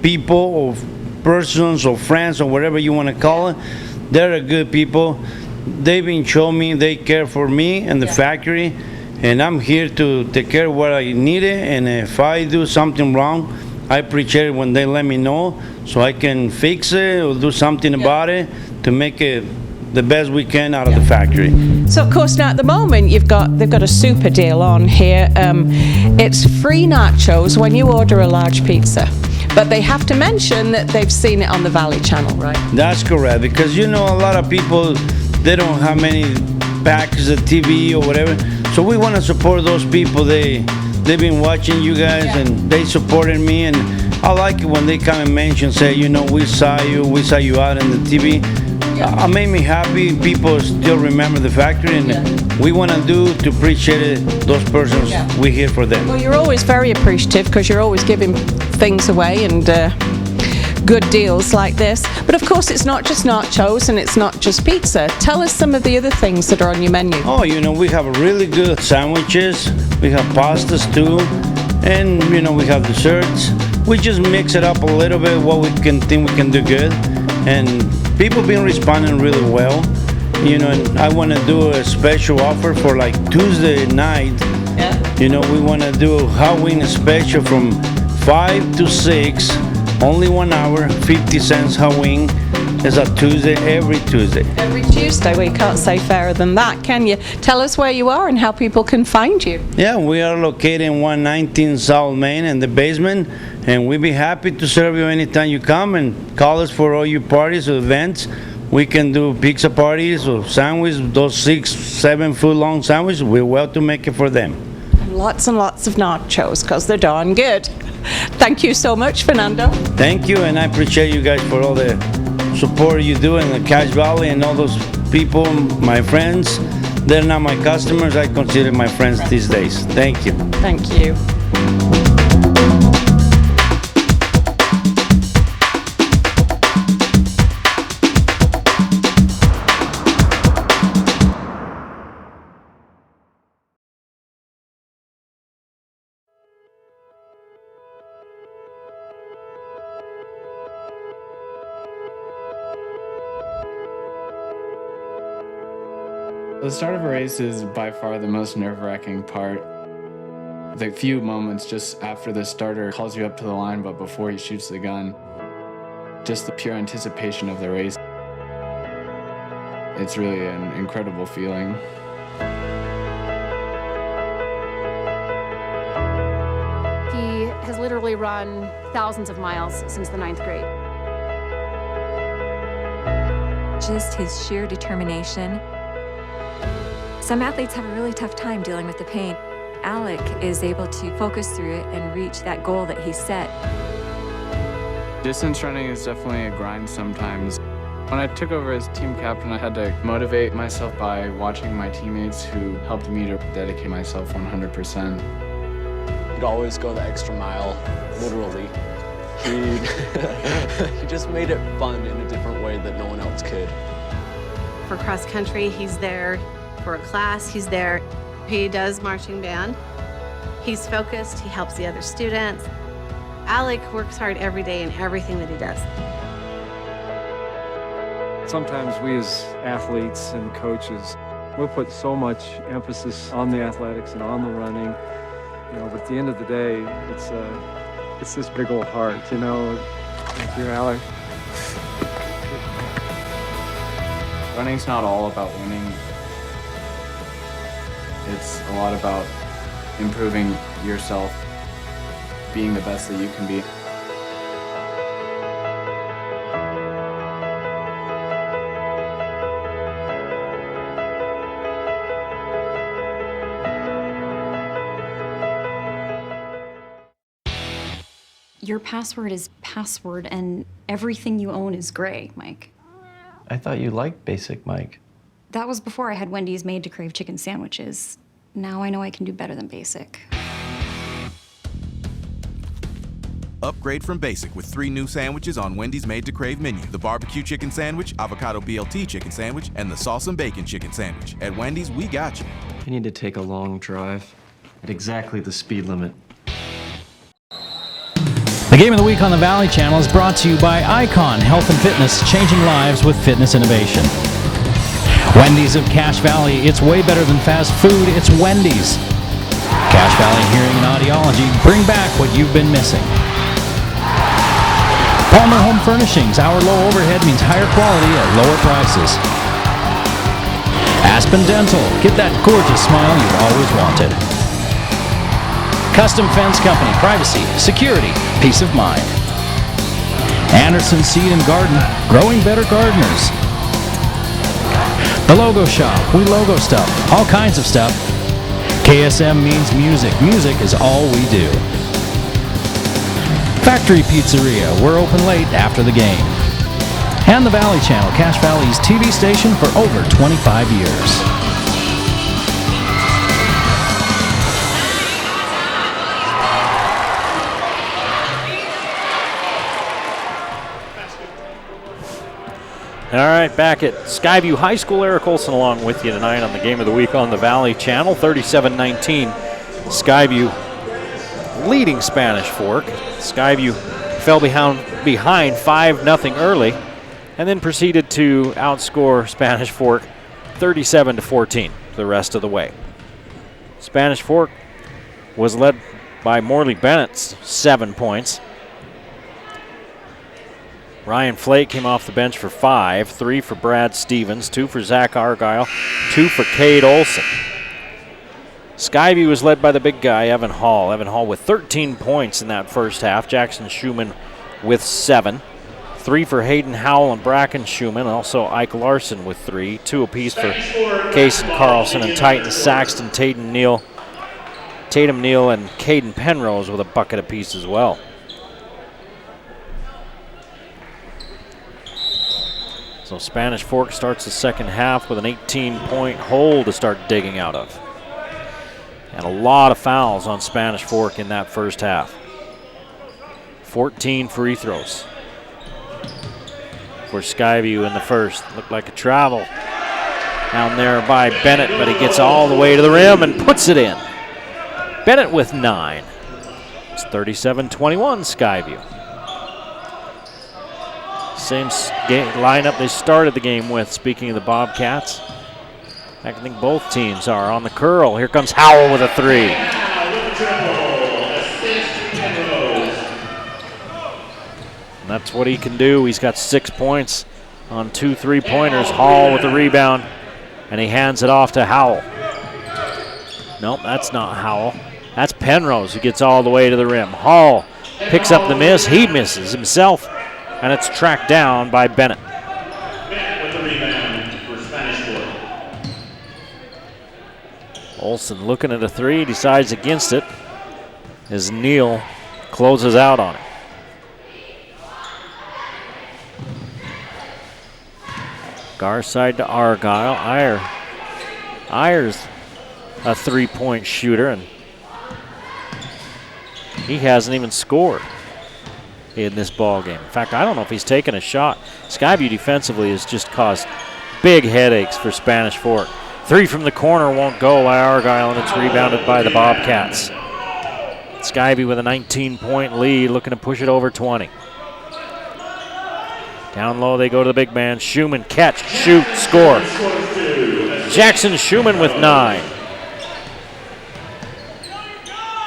people or persons or friends or whatever you want to call it. They're good people. They've been showing me they care for me and the factory, and I'm here to take care of what I needed. And if I do something wrong, I appreciate it when they let me know, so I can fix it or do something about it to make it the best we can out of the factory. So of course now at the moment they've got a super deal on here. It's free nachos when you order a large pizza. But they have to mention that they've seen it on the Valley Channel, right? That's correct, because you know a lot of people, they don't have many packs of TV or whatever. So we want to support those people. They've been watching you guys, and they supported me, and I like it when they come and mention, say, you know, we saw you out in the TV. It made me happy. People still remember the factory, and we want to do to appreciate those persons. We're here for them. Well, you're always very appreciative, because you're always giving things away and good deals like this. But of course, it's not just nachos and it's not just pizza. Tell us some of the other things that are on your menu. Oh, you know, we have really good sandwiches. We have pastas too, and you know, we have desserts. We just mix it up a little bit what we can think we can do good, and people been responding really well. You know, and I want to do a special offer for like Tuesday night. You know, we want to do Halloween special from 5 to 6, only 1 hour, 50 cents Halloween. It's a Tuesday, every Tuesday. Every Tuesday. Well, you can't say fairer than that, can you? Tell us where you are and how people can find you. Yeah, we are located in 119 South Main in the basement, and we'd be happy to serve you anytime you come and call us for all your parties or events. We can do pizza parties or sandwiches, those 6-7 foot long sandwiches. We're well to make it for them. Lots and lots of nachos, because they're darn good. Thank you so much, Fernando. Thank you, and I appreciate you guys for all the support you do in the Cache Valley, and all those people, my friends. they're not my customers. I consider my friends these days. Thank you. Thank you. The start of a race is by far the most nerve-wracking part. The few moments just after the starter calls you up to the line, but before he shoots the gun, just the pure anticipation of the race. It's really an incredible feeling. He has literally run thousands of miles since the 9th grade. Just his sheer determination. Some athletes have a really tough time dealing with the pain. Alec is able to focus through it and reach that goal that he set. Distance running is definitely a grind sometimes. When I took over as team captain, I had to motivate myself by watching my teammates who helped me to dedicate myself 100%. He'd always go the extra mile, literally. He just made it fun in a different way that no one else could. For cross country, he's there. For a class, he's there. He does marching band. He's focused, he helps the other students. Alec works hard every day in everything that he does. Sometimes we as athletes and coaches, we'll put so much emphasis on the athletics and on the running, but at the end of the day, it's this big old heart, Thank you, Alec. Running's not all about winning. It's a lot about improving yourself, being the best that you can be. Your password is password, and everything you own is gray, Mike. I thought you liked Basic, Mike. That was before I had Wendy's made to crave chicken sandwiches. Now I know I can do better than Basic. Upgrade from Basic with 3 new sandwiches on Wendy's Made to Crave menu. The barbecue chicken sandwich, avocado BLT chicken sandwich, and the sauce and bacon chicken sandwich. At Wendy's, we got you. I need to take a long drive at exactly the speed limit. The Game of the Week on the Valley Channel is brought to you by Icon Health and Fitness, changing lives with fitness innovation. Wendy's of Cache Valley, it's way better than fast food, it's Wendy's. Cache Valley Hearing and Audiology, bring back what you've been missing. Palmer Home Furnishings, our low overhead means higher quality at lower prices. Aspen Dental, get that gorgeous smile you've always wanted. Custom Fence Company, privacy, security, peace of mind. Anderson Seed and Garden, growing better gardeners. The Logo Shop, we logo stuff, all kinds of stuff. KSM means music. Music is all we do. Factory Pizzeria, we're open late after the game. And the Valley Channel, Cache Valley's TV station for over 25 years. All right, back at Skyview High School, Eric Olson along with you tonight on the Game of the Week on the Valley Channel. 37-19, Skyview leading Spanish Fork. Skyview fell behind 5-0 early and then proceeded to outscore Spanish Fork 37-14 the rest of the way. Spanish Fork was led by Morley Bennett's 7 points. Ryan Flake came off the bench for 5, 3 for Brad Stevens, 2 for Zach Argyle, 2 for Cade Olson. Skyview was led by the big guy, Evan Hall. Evan Hall with 13 points in that first half. Jackson Schumann with 7. 3 for Hayden Howell and Bracken Schumann. Also Ike Larson with 3. 2 apiece for Kason Carlson and Titan Saxton, Tatum Neal, and Caden Penrose with a bucket apiece as well. So Spanish Fork starts the second half with an 18-point hole to start digging out of. And a lot of fouls on Spanish Fork in that first half. 14 free throws for Skyview in the first. Looked like a travel down there by Bennett, but he gets all the way to the rim and puts it in. Bennett with 9. It's 37-21 Skyview. Same lineup they started the game with, speaking of the Bobcats. I think both teams are on the curl. Here comes Howell with a 3. And that's what he can do. He's got 6 points on 2 3-pointers. Hall with the rebound, and he hands it off to Howell. Nope, that's not Howell. That's Penrose who gets all the way to the rim. Hall picks up the miss. He misses himself, and it's tracked down by Bennett. With the rebound for Spanish Fork. Olsen looking at a 3, decides against it as Neal closes out on it. Garside to Argyle. Ayer's a 3-point shooter, and he hasn't even scored in this ball game. In fact, I don't know if he's taken a shot. Skyview defensively has just caused big headaches for Spanish Fork. 3 from the corner won't go by Argyle, and it's rebounded by the Bobcats. Skyview with a 19-point lead, looking to push it over 20. Down low they go to the big man. Schumann, catch, shoot, score. Jackson Schumann with 9.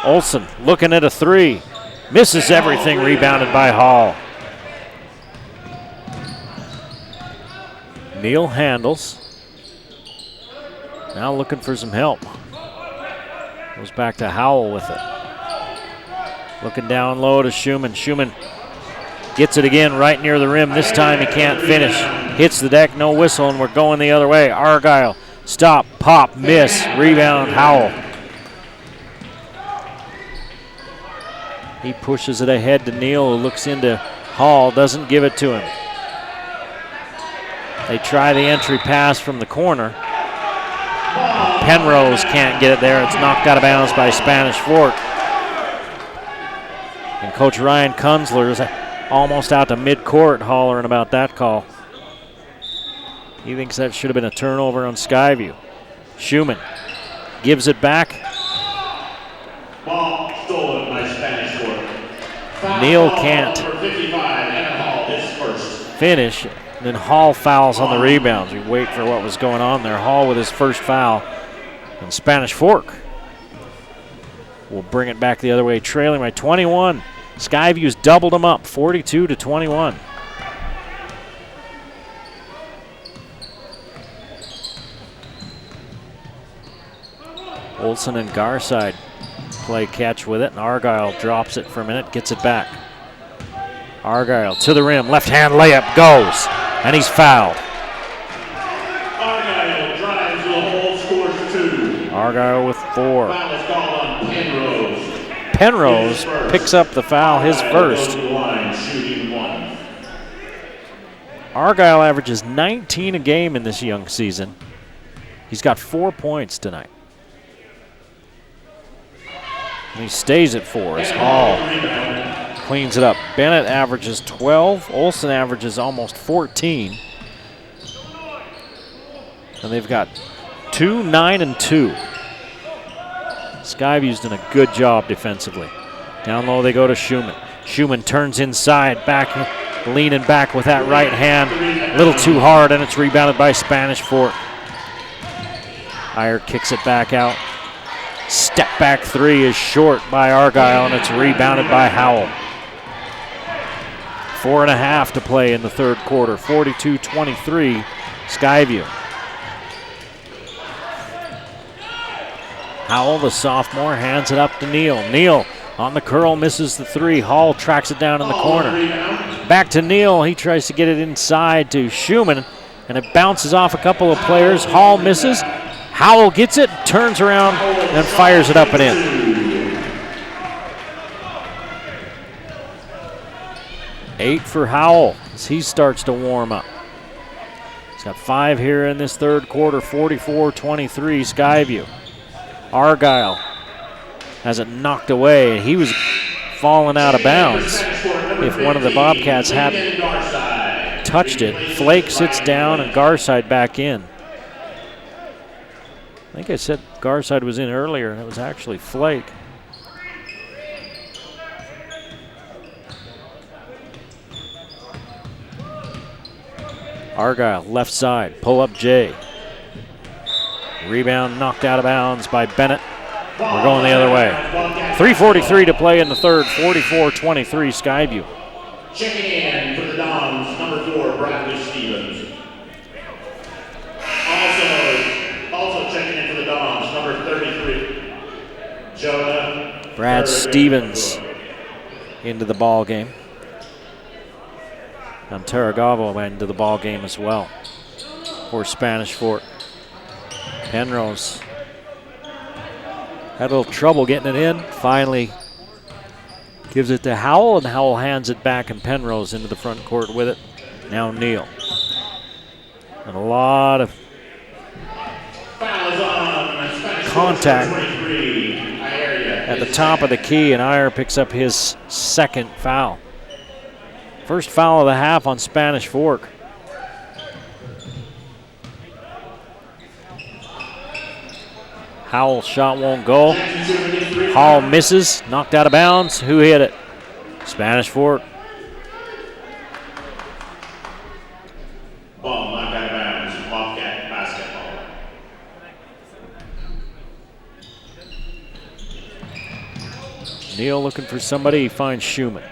Olsen looking at a 3. Misses everything, rebounded by Hall. Neal handles. Now looking for some help. Goes back to Howell with it. Looking down low to Schumann. Schumann gets it again right near the rim. This time he can't finish. Hits the deck, no whistle, and we're going the other way. Argyle, stop, pop, miss, rebound, Howell. He pushes it ahead to Neal, who looks into Hall, doesn't give it to him. They try the entry pass from the corner. Penrose can't get it there. It's knocked out of bounds by Spanish Fork. And Coach Ryan Kunzler is almost out to midcourt hollering about that call. He thinks that should have been a turnover on Skyview. Schumann gives it back. Ball stolen by Spanish Fork. Neal can't finish. Then Hall fouls on the rebounds. We wait for what was going on there. Hall with his first foul. And Spanish Fork will bring it back the other way, trailing by 21. Skyview's doubled them up, 42-21. Olsen and Garside play catch with it, and Argyle drops it for a minute, gets it back. Argyle to the rim, left-hand layup goes, and he's fouled. Argyle drives the hole, scores 2. Argyle with 4. Foul is called on Penrose. Penrose picks up the foul, his first. Argyle averages 19 a game in this young season. He's got 4 points tonight. And he stays at 4 as Hall cleans it up. Bennett averages 12. Olsen averages almost 14. And they've got 2, 9, and 2. Skyview's done a good job defensively. Down low they go to Schumann. Schumann turns inside, back, leaning back with that right hand. A little too hard, and it's rebounded by Spanish Fork. Ayer kicks it back out. Step back 3 is short by Argyle, and it's rebounded by Howell. 4.5 to play in the third quarter. 42-23, Skyview. Howell, the sophomore, hands it up to Neal. Neal on the curl, misses the 3. Hall tracks it down in the corner. Back to Neal. He tries to get it inside to Schumann, and it bounces off a couple of players. Hall misses. Howell gets it, turns around, and fires it up and in. 8 for Howell as he starts to warm up. He's got 5 here in this third quarter, 44-23 Skyview. Argyle has it knocked away, and he was falling out of bounds if one of the Bobcats hadn't touched it. Flake sits down and Garside back in. I think I said Garside was in earlier, and it was actually Flake. Argyle, left side, pull up Jay. Rebound knocked out of bounds by Bennett. We're going the other way. 3:43 to play in the third, 44-23 Skyview. Checking in for the Dons, number 4, Bradley Stevens. Also checking in for the Dons, number 33, Jonah. Brad Stevens into the ball game. And Tarragavo went into the ball game as well for Spanish Fort. Penrose had a little trouble getting it in. Finally gives it to Howell, and Howell hands it back, and Penrose into the front court with it. Now Neal. And a lot of contact at the top of the key, and Iyer picks up his second foul. First foul of the half on Spanish Fork. Howell's shot won't go. Hall misses, knocked out of bounds. Who hit it? Spanish Fork. Ball knocked out of bounds, Bobcat basketball. Neal looking for somebody, he finds Schumann.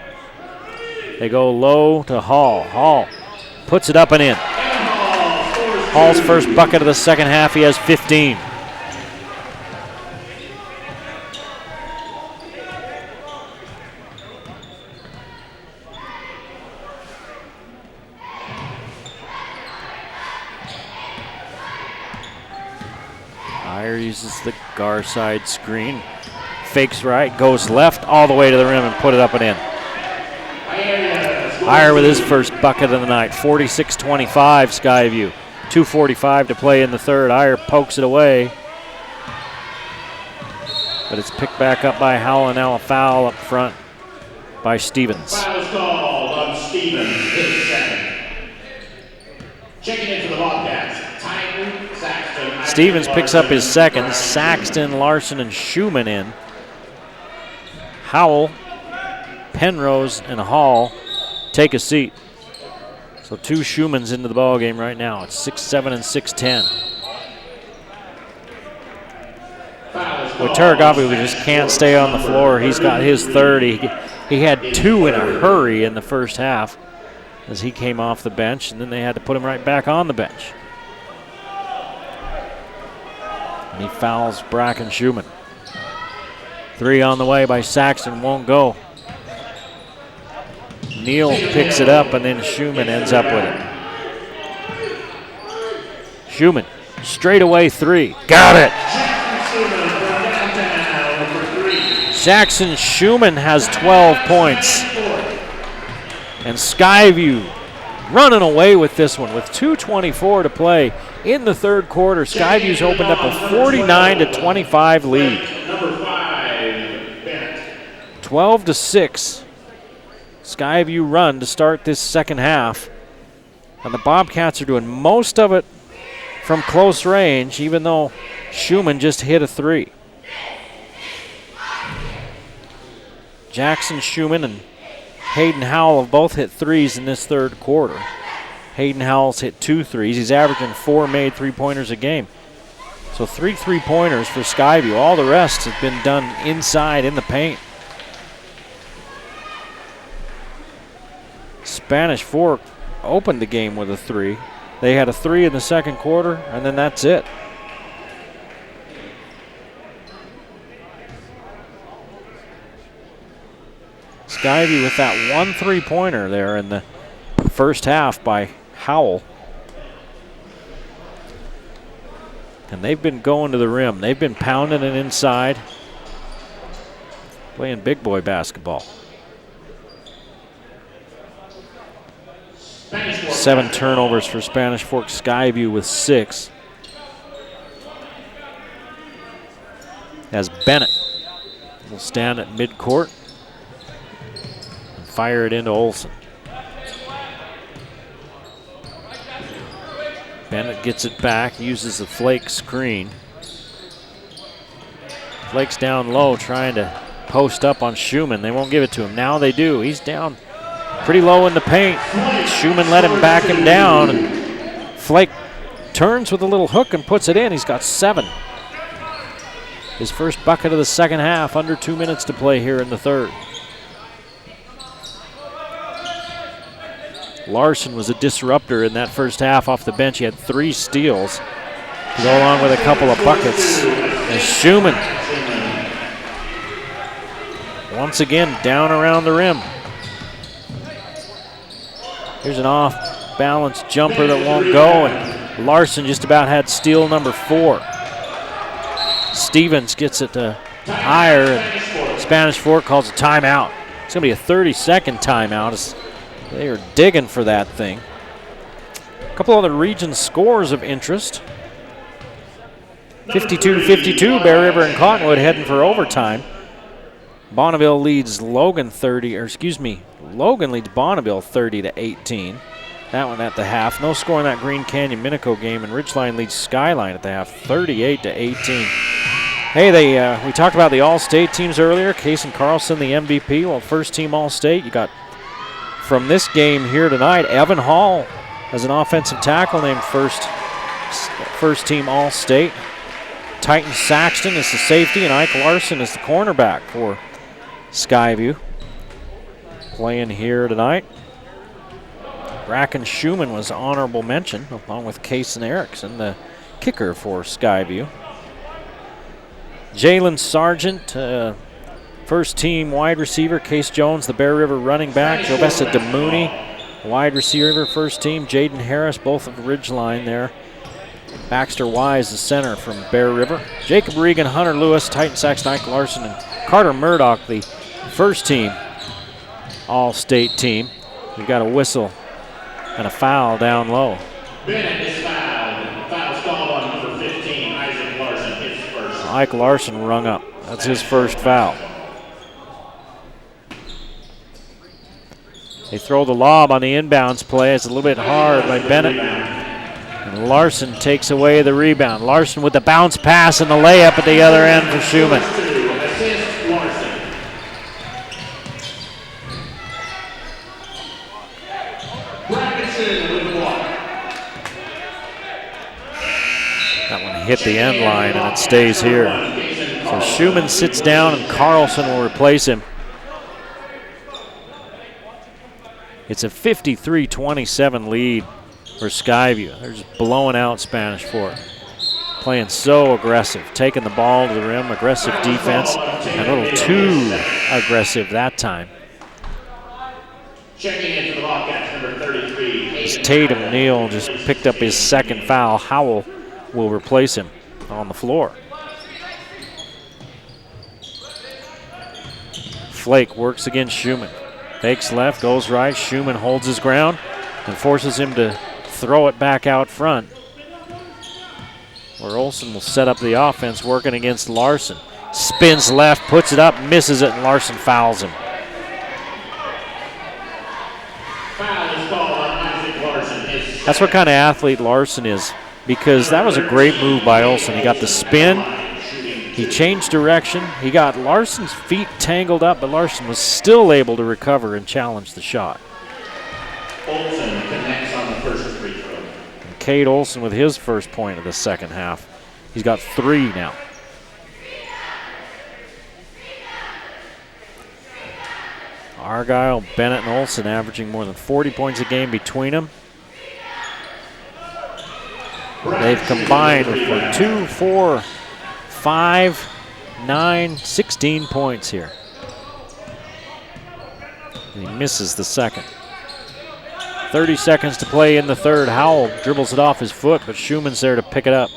They go low to Hall. Hall puts it up and in. Hall's first bucket of the second half, he has 15. Iyer uses the Garside screen. Fakes right, goes left, all the way to the rim and put it up and in. Iyer with his first bucket of the night, 46-25 Skyview. 2:45 to play in the third. Iyer pokes it away, but it's picked back up by Howell, and now a foul up front by Stevens. Foul is called on Stevens, his second. Checking in for the Bobcats, Titan, Saxton. Stevens picks up his second. Saxton, Larson, and Schumann in. Howell, Penrose, and Hall take a seat. So 2 Schumans into the ball game right now. It's 6-7 and 6-10. Well, Tarragavo just can't stay on the floor. He's got his third. He had 2 in a hurry in the first half as he came off the bench, and then they had to put him right back on the bench. And he fouls Bracken Schumann. 3 on the way by Saxton, won't go. Neal picks it up, and then Schumann ends up with it. Schumann, straight away 3. Got it! Jackson Schumann has 12 points. And Skyview running away with this one with 2:24 to play in the third quarter. Skyview's opened up a 49-25 lead. 12-6. Skyview run to start this second half. And the Bobcats are doing most of it from close range, even though Schumann just hit a 3. Jackson Schumann and Hayden Howell have both hit 3s in this third quarter. Hayden Howell's hit 2 threes. He's averaging 4 made three-pointers a game. So 3 3-pointers for Skyview. All the rest has been done inside in the paint. Spanish Fork opened the game with a 3. They had a 3 in the second quarter, and then that's it. Skyview with that 1 3-pointer there in the first half by Howell. And they've been going to the rim. They've been pounding it inside, playing big boy basketball. 7 turnovers for Spanish Fork. Skyview with 6. As Bennett will stand at midcourt and fire it into Olson. Bennett gets it back, uses the Flake screen. Flake's down low trying to post up on Schumann. They won't give it to him. Now they do. He's down pretty low in the paint. Schumann let him back him down. And Flake turns with a little hook and puts it in. He's got 7. His first bucket of the second half, under 2 minutes to play here in the third. Larson was a disruptor in that first half off the bench. He had 3 steals to go along with a couple of buckets. And Schumann, once again, down around the rim. Here's an off-balance jumper that won't go, and Larson just about had steal number 4. Stevens gets it to higher, and Spanish Fork calls a timeout. It's going to be a 30-second timeout as they are digging for that thing. A couple other region scores of interest. 52-52, Bear River and Cottonwood heading for overtime. Bonneville leads Logan Logan leads Bonneville 30-18. That one at the half. No score in that Green Canyon Minico game, and Ridgeline leads Skyline at the half, 38-18. Hey, we talked about the All-State teams earlier. Case and Carlson, the MVP. Well, first team All-State. You got from this game here tonight, Evan Hall as an offensive tackle named first team All-State. Titan Saxton is the safety, and Ike Larson is the cornerback for Skyview. Playing here tonight. Bracken Schumann was honorable mention, along with Kason Erickson, the kicker for Skyview. Jalen Sargent, first team wide receiver. Case Jones, the Bear River running back. Jovessa DeMooney, wide receiver, first team. Jaden Harris, both of Ridgeline there. Baxter Wise, the center from Bear River. Jacob Regan, Hunter Lewis, Titan Saxton, Ike Larson, and Carter Murdoch, the first team All-State team. We've got a whistle and a foul down low. Bennett is fouled. Foul's called on number 15, Isaac Larson, his first. Ike Larson rung up. That's his first foul. They throw the lob on the inbounds play. It's a little bit hard by Bennett. And Larson takes away the rebound. Larson with the bounce pass and the layup at the other end for Schumann. Assist Larson. Braxton with the block. That one hit the end line and it stays here. So Schumann sits down and Carlson will replace him. It's a 53-27 lead for Skyview. They're just blowing out Spanish Fork. Playing so aggressive, taking the ball to the rim, aggressive defense, and a little too aggressive that time. Checking into the Bobcats, number 33. As Tatum Neal just picked up his second foul. Howell will replace him on the floor. Flake works against Schumann. Fakes left, goes right. Schumann holds his ground and forces him to throw it back out front, where Olson will set up the offense working against Larson. Spins left, puts it up, misses it, and Larson fouls him. Foul is called on Isaac Larson. That's what kind of athlete Larson is, because that was a great move by Olson. He got the spin, he changed direction, he got Larson's feet tangled up, but Larson was still able to recover and challenge the shot. Olson connects on the first free throw. And Cade Olson with his first point of the second half. He's got 3 now. Argyle, Bennett, and Olson averaging more than 40 points a game between them. They've combined for 2, 4, 5, 9, 16 points here. And he misses the second. 30 seconds to play in the third. Howell dribbles it off his foot, but Schumann's there to pick it up.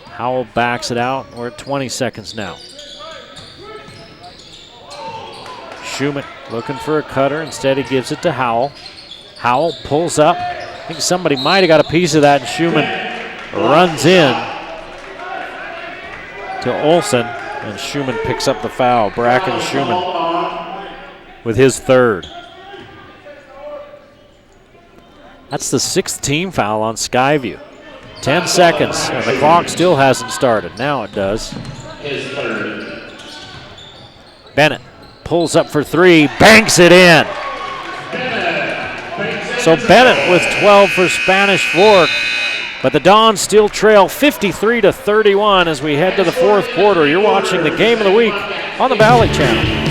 Howell backs it out. We're at 20 seconds now. Schumann looking for a cutter. Instead, he gives it to Howell. Howell pulls up. I think somebody might have got a piece of that, and Schumann runs in to Olsen, and Schumann picks up the foul. Bracken Schumann with his third. That's the 6th team foul on Skyview. 10 seconds, and the clock still hasn't started. Now it does. His third. Bennett pulls up for 3, banks it in. So Bennett with 12 for Spanish Fork, but the Dons still trail 53-31 as we head to the 4th quarter. You're watching the Game of the Week on the Valley Channel.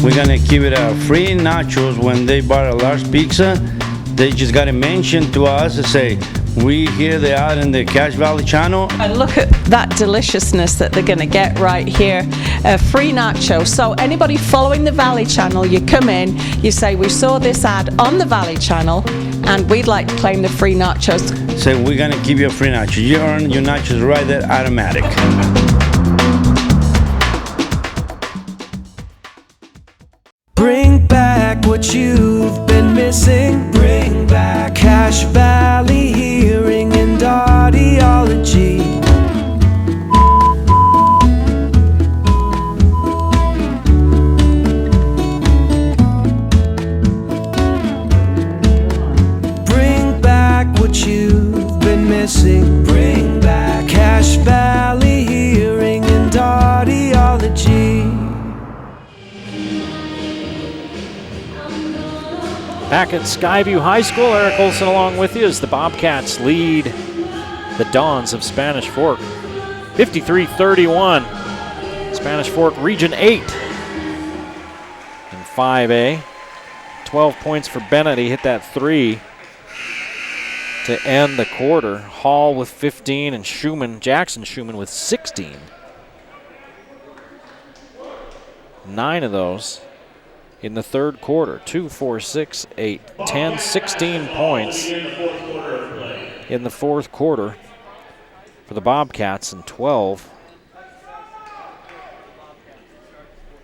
We're gonna give it a free nachos when they buy a large pizza. They just gotta mention to us and say, we hear they are in the Cache Valley channel. And look at that deliciousness that they're gonna get right here. A free nacho. So anybody following the Valley channel, you come in, you say, we saw this ad on the Valley channel and we'd like to claim the free nachos. Say, we're gonna give you a free nacho. You earn your nachos right there, automatic. Bring back what you've been missing. Bring back Cache Valley Hearing and Audiology. Bring back what you've been missing. Bring back Cache Valley Hearing and Audiology. Back at Skyview High School, Eric Olson along with you as the Bobcats lead the Dons of Spanish Fork 53-31. Spanish Fork Region 8 in 5A. 12 points for Bennett. He hit that 3 to end the quarter. Hall with 15 and Jackson Schumann with 16. 9 of those in the 3rd quarter. 2, 4, 6, 8, 10, 16 points in the 4th quarter for the Bobcats and 12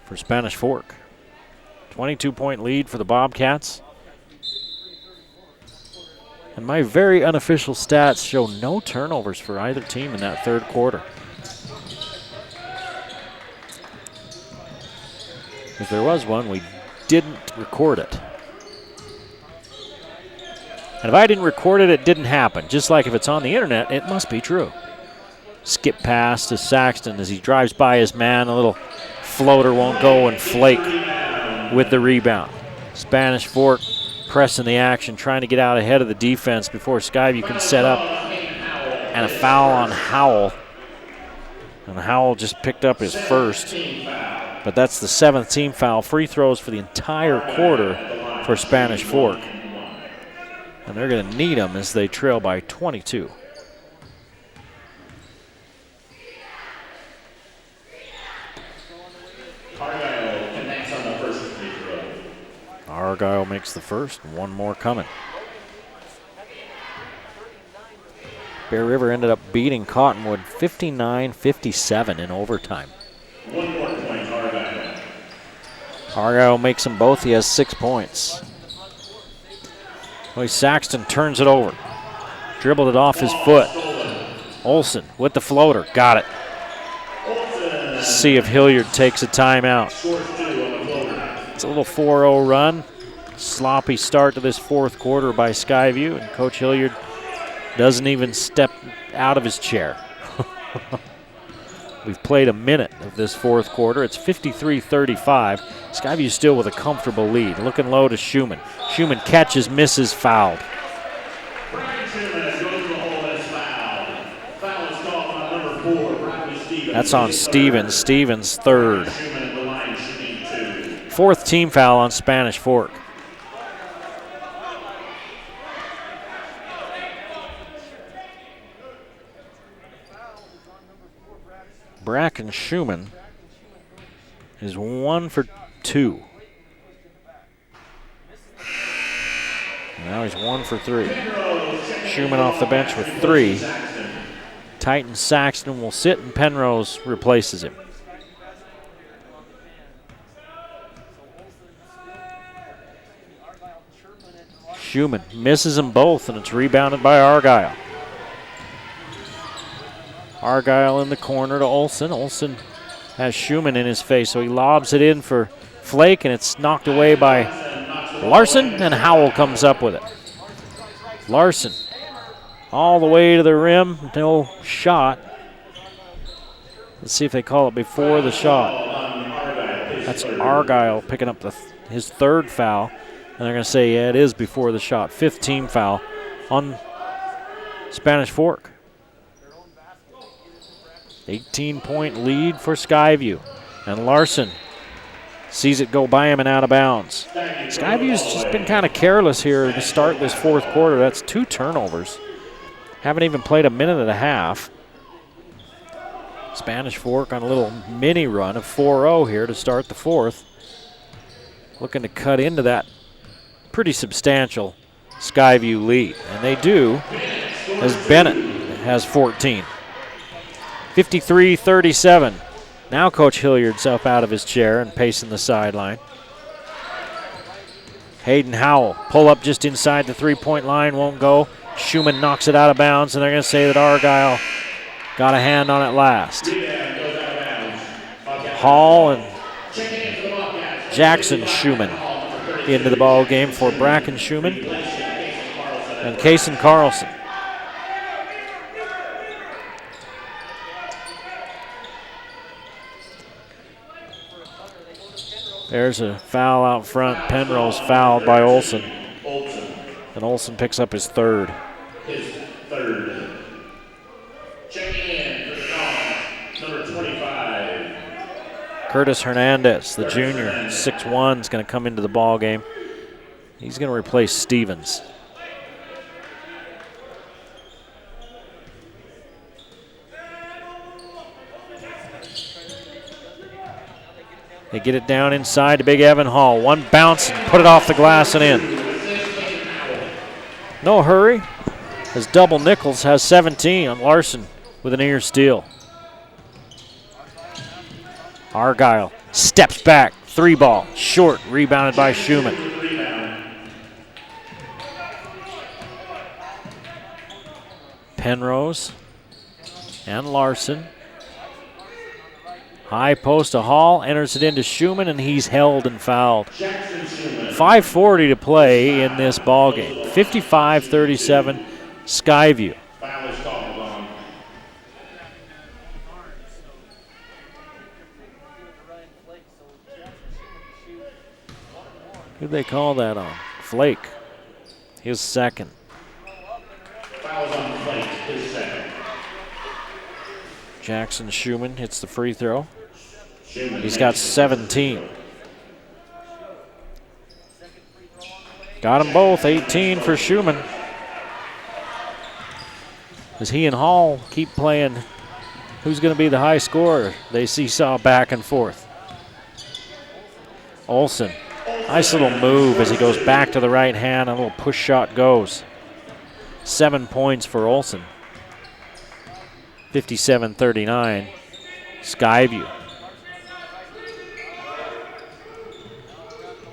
for Spanish Fork. 22-point lead for the Bobcats. And my very unofficial stats show no turnovers for either team in that 3rd quarter. If there was one, we didn't record it. And if I didn't record it, it didn't happen. Just like if it's on the internet, it must be true. Skip pass to Saxton as he drives by his man. A little floater won't go and flake with the rebound. Spanish Fork pressing the action, trying to get out ahead of the defense before Skyview can set up. And a foul on Howell. And Howell just picked up his first. But that's the 7th team foul. Free throws for the entire quarter for Spanish Fork. And they're going to need them as they trail by 22. Argyle connects on the first free throw. Argyle makes the first, and one more coming. Bear River ended up beating Cottonwood 59-57 in overtime. 1 more point, Argyle. Argyle makes them both. He has 6 points. Saxton turns it over. Dribbled it off his foot. Olsen with the floater. Got it. See if Hilliard takes a timeout. It's a little 4-0 run. Sloppy start to this 4th quarter by Skyview, and Coach Hilliard doesn't even step out of his chair. We've played a minute of this 4th quarter. It's 53-35. Skyview still with a comfortable lead. Looking low to Schumann. Schumann catches, misses, fouled. That's on Stevens. Stevens' 3rd. 4th team foul on Spanish Fork. Bracken Schumann is 1 for 2. Now he's 1 for 3. Schumann off the bench with 3. Titan Saxton will sit and Penrose replaces him. Schumann misses them both, and it's rebounded by Argyle. Argyle in the corner to Olsen. Olsen has Schumann in his face, so he lobs it in for Flake, and it's knocked away by Larson, and Howell comes up with it. Larson all the way to the rim, no shot. Let's see if they call it before the shot. That's Argyle picking up his 3rd foul, and they're going to say, yeah, it is before the shot. 5th team foul on Spanish Fork. 18-point lead for Skyview, and Larson sees it go by him and out of bounds. Skyview's just been kind of careless here to start this 4th quarter. That's 2 turnovers. Haven't even played a minute and a half. Spanish Fork on a little mini run of 4-0 here to start the 4th. Looking to cut into that pretty substantial Skyview lead. And they do, as Bennett has 14. 53-37. Now Coach Hilliard's up out of his chair and pacing the sideline. Hayden Howell, pull up just inside the 3-point line, won't go. Schumann knocks it out of bounds, and they're going to say that Argyle got a hand on it last. Hall and Jackson Schumann into the ball game for Bracken Schumann and Kaysen Carlson. There's a foul out front. Penrose fouled by Olsen. And Olsen picks up his 3rd. His 3rd. Checking in for the Dogs, number 25. Curtis Hernandez, the junior, 6'1", is going to come into the ball game. He's going to replace Stevens. They get it down inside to Big Evan Hall. One bounce and put it off the glass and in. No hurry, as Double Nichols has 17 on Larson with an ear steal. Argyle steps back, 3-ball, short, rebounded by Schumann. Penrose and Larson. High post to Hall, enters it into Schumann, and he's held and fouled. 5:40 to play in this ball game. 55-37, Skyview. Who'd they call that on? Flake. His 2nd. Fouls on Flake, his 2nd. Jackson Schumann hits the free throw. He's got 17. Got them both, 18 for Schumann. As he and Hall keep playing who's going to be the high scorer, they seesaw back and forth. Olsen, nice little move as he goes back to the right hand. A little push shot goes. 7 points for Olsen. 57-39, Skyview.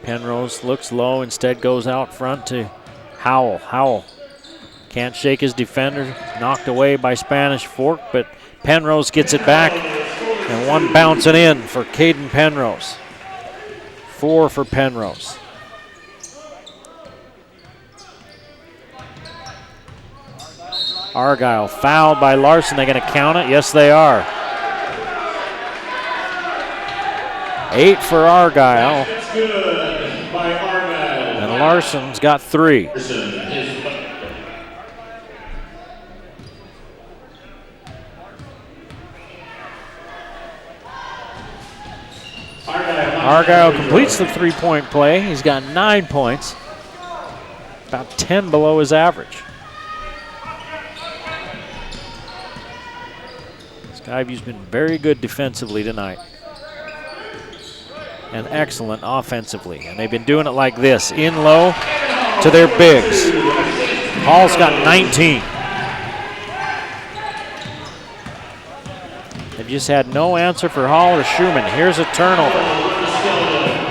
Penrose looks low, instead goes out front to Howell. Howell can't shake his defender, knocked away by Spanish Fork, but Penrose gets it back, and one bouncing in for Caden Penrose. 4 for Penrose. Argyle fouled by Larson. They're going to count it? Yes, they are. 8 for Argyle. That's good by Argyle. And Larson's got 3. Argyle completes the 3-point play. He's got 9 points, about 10 below his average. Skyview's been very good defensively tonight. And excellent offensively. And they've been doing it like this, in low to their bigs. Hall's got 19. They've just had no answer for Hall or Schumann. Here's a turnover.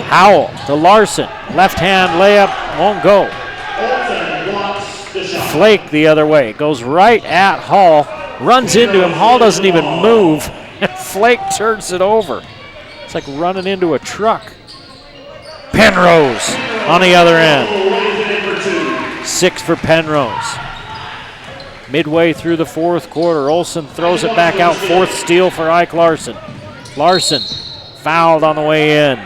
Howell to Larson. Left hand layup, won't go. Flake the other way. Goes right at Hall. Runs into him. Hall doesn't even move. And Flake turns it over. It's like running into a truck. Penrose on the other end. 6 for Penrose. Midway through the fourth quarter, Olsen throws it back out. 4th steal for Ike Larson. Larson fouled on the way in.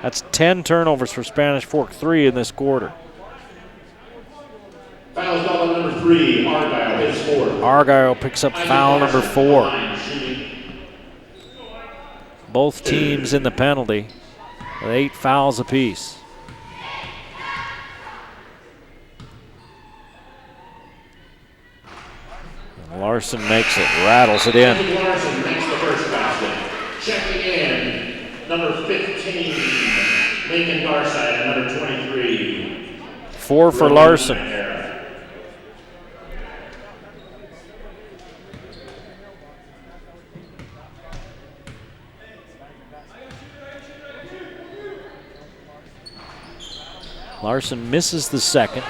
That's 10 turnovers for Spanish Fork, 3 in this quarter. Foul called on number 3, Argyle, his 4th. Argyle picks up foul number 4. Both teams in the penalty with 8 fouls apiece. And Larson makes it, rattles it in. Larson makes the first basket. Checking in, number 15, Lincoln Garside, and number 23. 4 for Larson. Larson misses the second.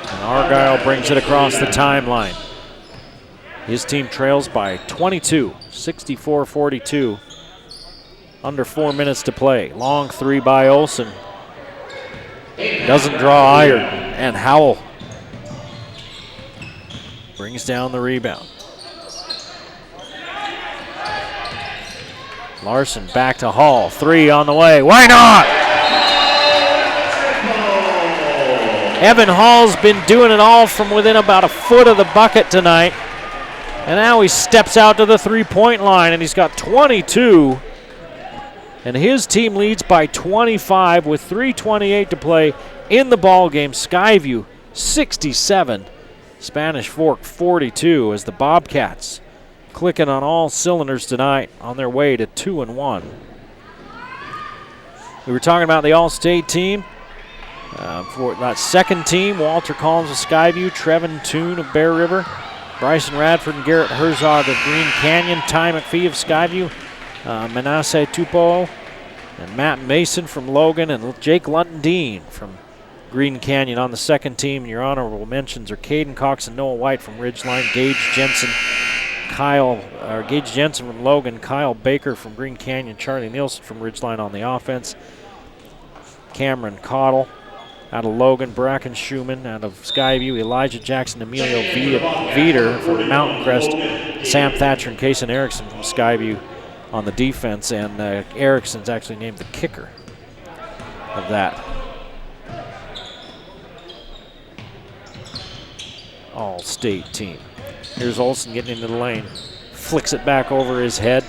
And Argyle brings it across the timeline. His team trails by 22, 64-42. Under 4 minutes to play. Long 3 by Olsen. Doesn't draw iron. And Howell brings down the rebound. Larson back to Hall. 3 on the way. Why not? Evan Hall's been doing it all from within about a foot of the bucket tonight. And now he steps out to the 3-point line, and he's got 22. And his team leads by 25 with 3:28 to play in the ball game. Skyview 67, Spanish Fork 42 as the Bobcats clicking on all cylinders tonight on their way to 2-1. We were talking about the All-State team. For that second team, Walter Collins of Skyview, Trevin Toon of Bear River, Bryson Radford and Garrett Herzog of Green Canyon, Ty McPhee of Skyview, Manasseh Tupou, and Matt Mason from Logan, and Jake London from Green Canyon on the second team. And your honorable mentions are Caden Cox and Noah White from Ridgeline, Gage Jensen from Logan, Kyle Baker from Green Canyon, Charlie Nielsen from Ridgeline on the offense, Cameron Cottle out of Logan, Bracken Schumann out of Skyview, Elijah Jackson, Emilio Veeder from Mountain Crest, Sam Thatcher and Kason Erickson from Skyview on the defense, and Erickson's actually named the kicker of that All-State team. Here's Olsen getting into the lane. Flicks it back over his head.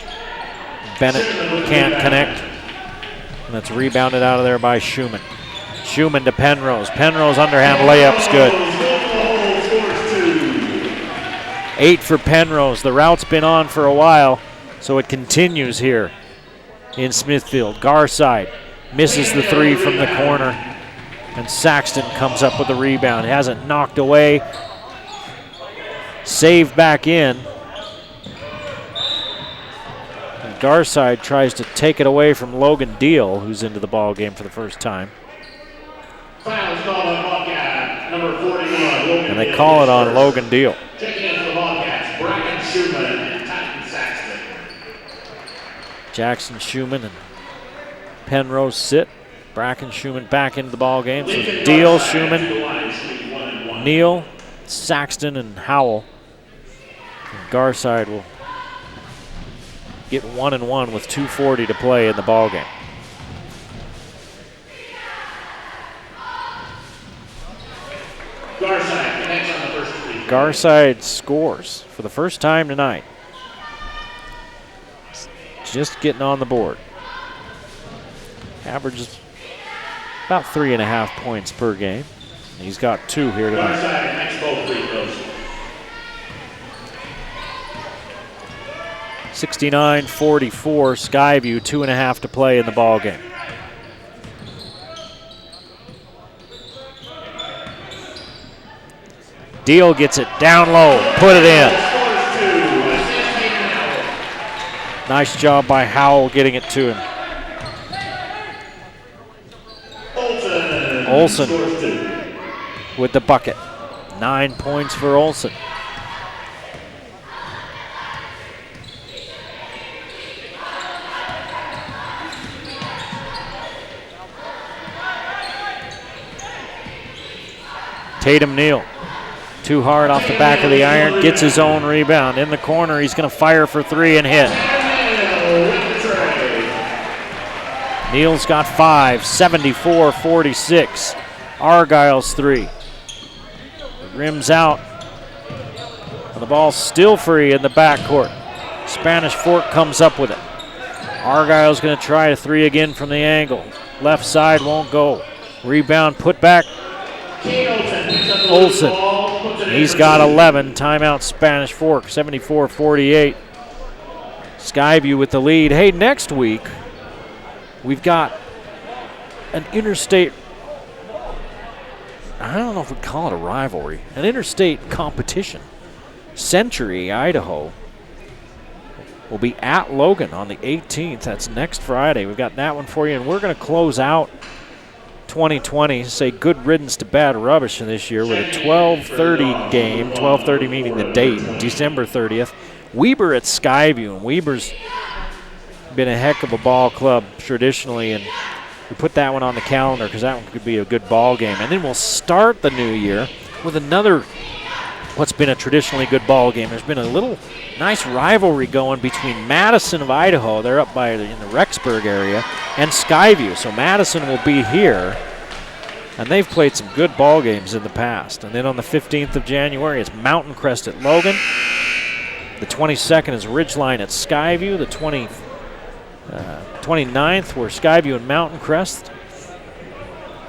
Bennett can't connect. And that's rebounded out of there by Schumann. Schumann to Penrose. Penrose underhand layup's good. 8 for Penrose. The route's been on for a while, so it continues here in Smithfield. Garside misses the 3 from the corner, and Saxton comes up with the rebound. It hasn't knocked away. Saved back in. And Garside tries to take it away from Logan Deal, who's into the ball game for the first time. Fouls called on Bobcat, number 41, Logan And they call it on Logan Deal. Checking in for the Bobcats, Bracken Schumann and Titan Saxton. Jackson Schumann and Penrose sit. Bracken Schumann back into the ball game. So Deal, Schumann, Neal, Saxton, and Howell. And Garside will get 1-1 with 2:40 to play in the ball game. Garside connects on the first 3. Garside scores for the first time tonight. Just getting on the board. Averages About 3.5 points per game. He's got 2 here tonight. 69-44, Skyview, 2.5 to play in the ball game. Deal gets it down low, put it in. Nice job by Howell getting it to him. Olsen with the bucket. 9 points for Olsen. Tatum Neal, too hard off the back of the iron, gets his own rebound. In the corner, he's going to fire for 3 and hit. Neal's got 5, 74-46. Argyle's 3. The rim's out. And the ball's still free in the backcourt. Spanish Fork comes up with it. Argyle's going to try a 3 again from the angle. Left side won't go. Rebound put back. Olsen. He's got 11. Timeout Spanish Fork, 74-48. Skyview with the lead. Hey, next week we've got an interstate, I don't know if we'd call it a rivalry, an interstate competition. Century, Idaho, will be at Logan on the 18th. That's next Friday. We've got that one for you, and we're going to close out 2020, say good riddance to bad rubbish this year with a 12:30 game, 12:30 meaning the date, December 30th. Weber at Skyview, and Weber's been a heck of a ball club traditionally, and we put that one on the calendar because that one could be a good ball game. And then we'll start the new year with another what's been a traditionally good ball game. There's been a little nice rivalry going between Madison of Idaho, they're up by in the Rexburg area, and Skyview. So Madison will be here, and they've played some good ball games in the past. And then on the 15th of January, it's Mountain Crest at Logan. The 22nd is Ridgeline at Skyview. The 29th, we're Skyview and Mountain Crest.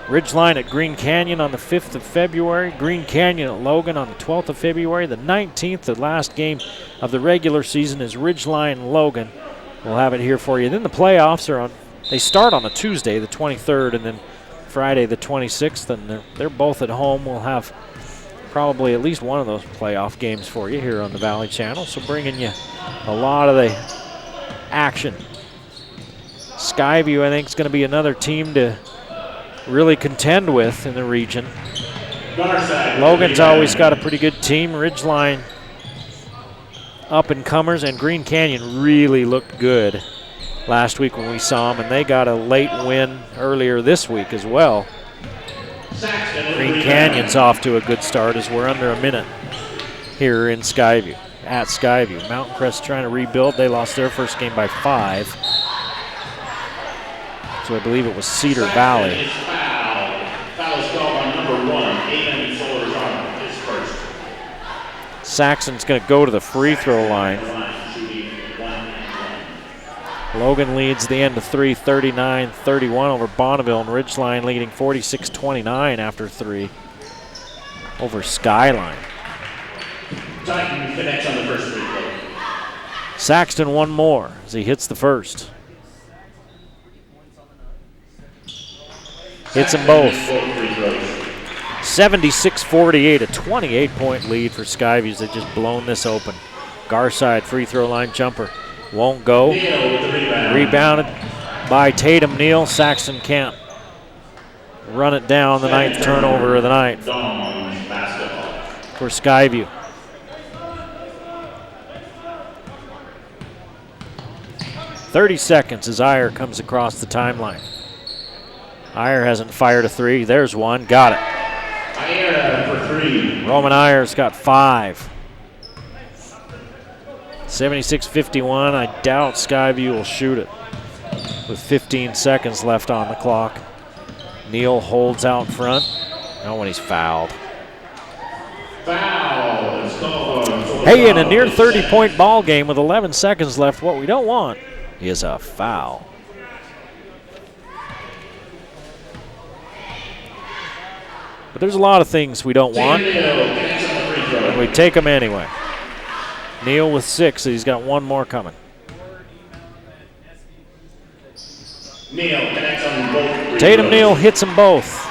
Ridgeline at Green Canyon on the 5th of February. Green Canyon at Logan on the 12th of February. The 19th, the last game of the regular season, is Ridgeline Logan. We'll have it here for you. Then the playoffs are on, they start on a Tuesday, the 23rd, and then Friday, the 26th, and they're both at home. We'll have probably at least one of those playoff games for you here on the Valley Channel, so bringing you a lot of the action. Skyview, I think, is going to be another team to really contend with in the region. Logan's always got a pretty good team. Ridgeline up-and-comers, and Green Canyon really looked good last week when we saw them, and they got a late win earlier this week as well. Green Canyon's off to a good start as we're under a minute here in Skyview, at Skyview. Mountain Crest trying to rebuild. They lost their first game by 5. So I believe it was Cedar Valley. Foul is called on number 1, A&M Solar's on his first. Saxon's going to go to the free throw line. Logan leads the end of 3, 39-31 over Bonneville, and Ridgeline leading 46-29 after 3 over Skyline. Titan connects on the first free throw. Saxton one more as he hits the first. Hits them both. 76-48, a 28-point lead for Skyviews. They've just blown this open. Garside free throw line jumper. Won't go. Rebounded by Tatum Neal. Saxton can't run it down. The 9th turnover of the night for Skyview. .30 seconds as Iyer comes across the timeline. Iyer hasn't fired a 3. There's one. Got it. Iyer for 3. Roman Iyer's got 5. 76-51. I doubt Skyview will shoot it with 15 seconds left on the clock. Neal holds out front. Not when he's fouled. Hey, in a near 30-point ball game with 11 seconds left, what we don't want is a foul. But there's a lot of things we don't want. We take them anyway. Neal with 6. He's got one more coming. Tatum Neal hits them both.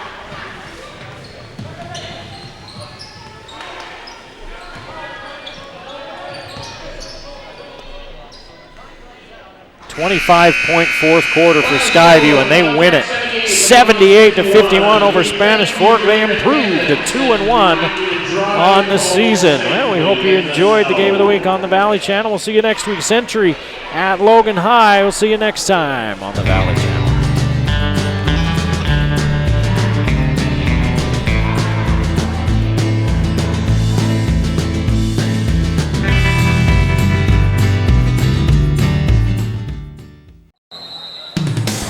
.25 fourth quarter for Skyview, and they win it 78-51 over Spanish Fork. They improved to 2-1 on the season. Well, we hope you enjoyed the game of the week on the Valley Channel. We'll see you next week. Century at Logan High. We'll see you next time on the Valley Channel.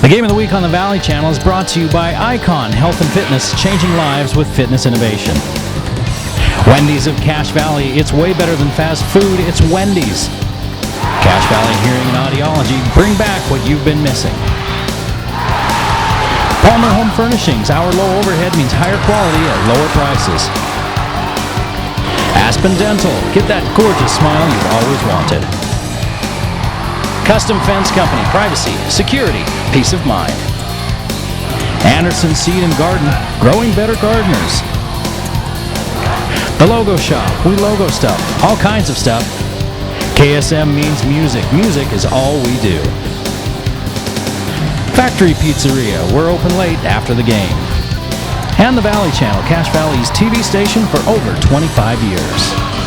The Game of the Week on the Valley Channel is brought to you by Icon Health and Fitness, changing lives with fitness innovation. Wendy's of Cache Valley, it's way better than fast food, it's Wendy's. Cache Valley Hearing and Audiology, bring back what you've been missing. Palmer Home Furnishings, our low overhead means higher quality at lower prices. Aspen Dental, get that gorgeous smile you've always wanted. Custom Fence Company, privacy, security, peace of mind. Anderson Seed and Garden, growing better gardeners. The Logo Shop, we logo stuff, all kinds of stuff. KSM means music. Music is all we do. Factory Pizzeria, we're open late after the game. And the Valley Channel, Cache Valley's TV station for over 25 years.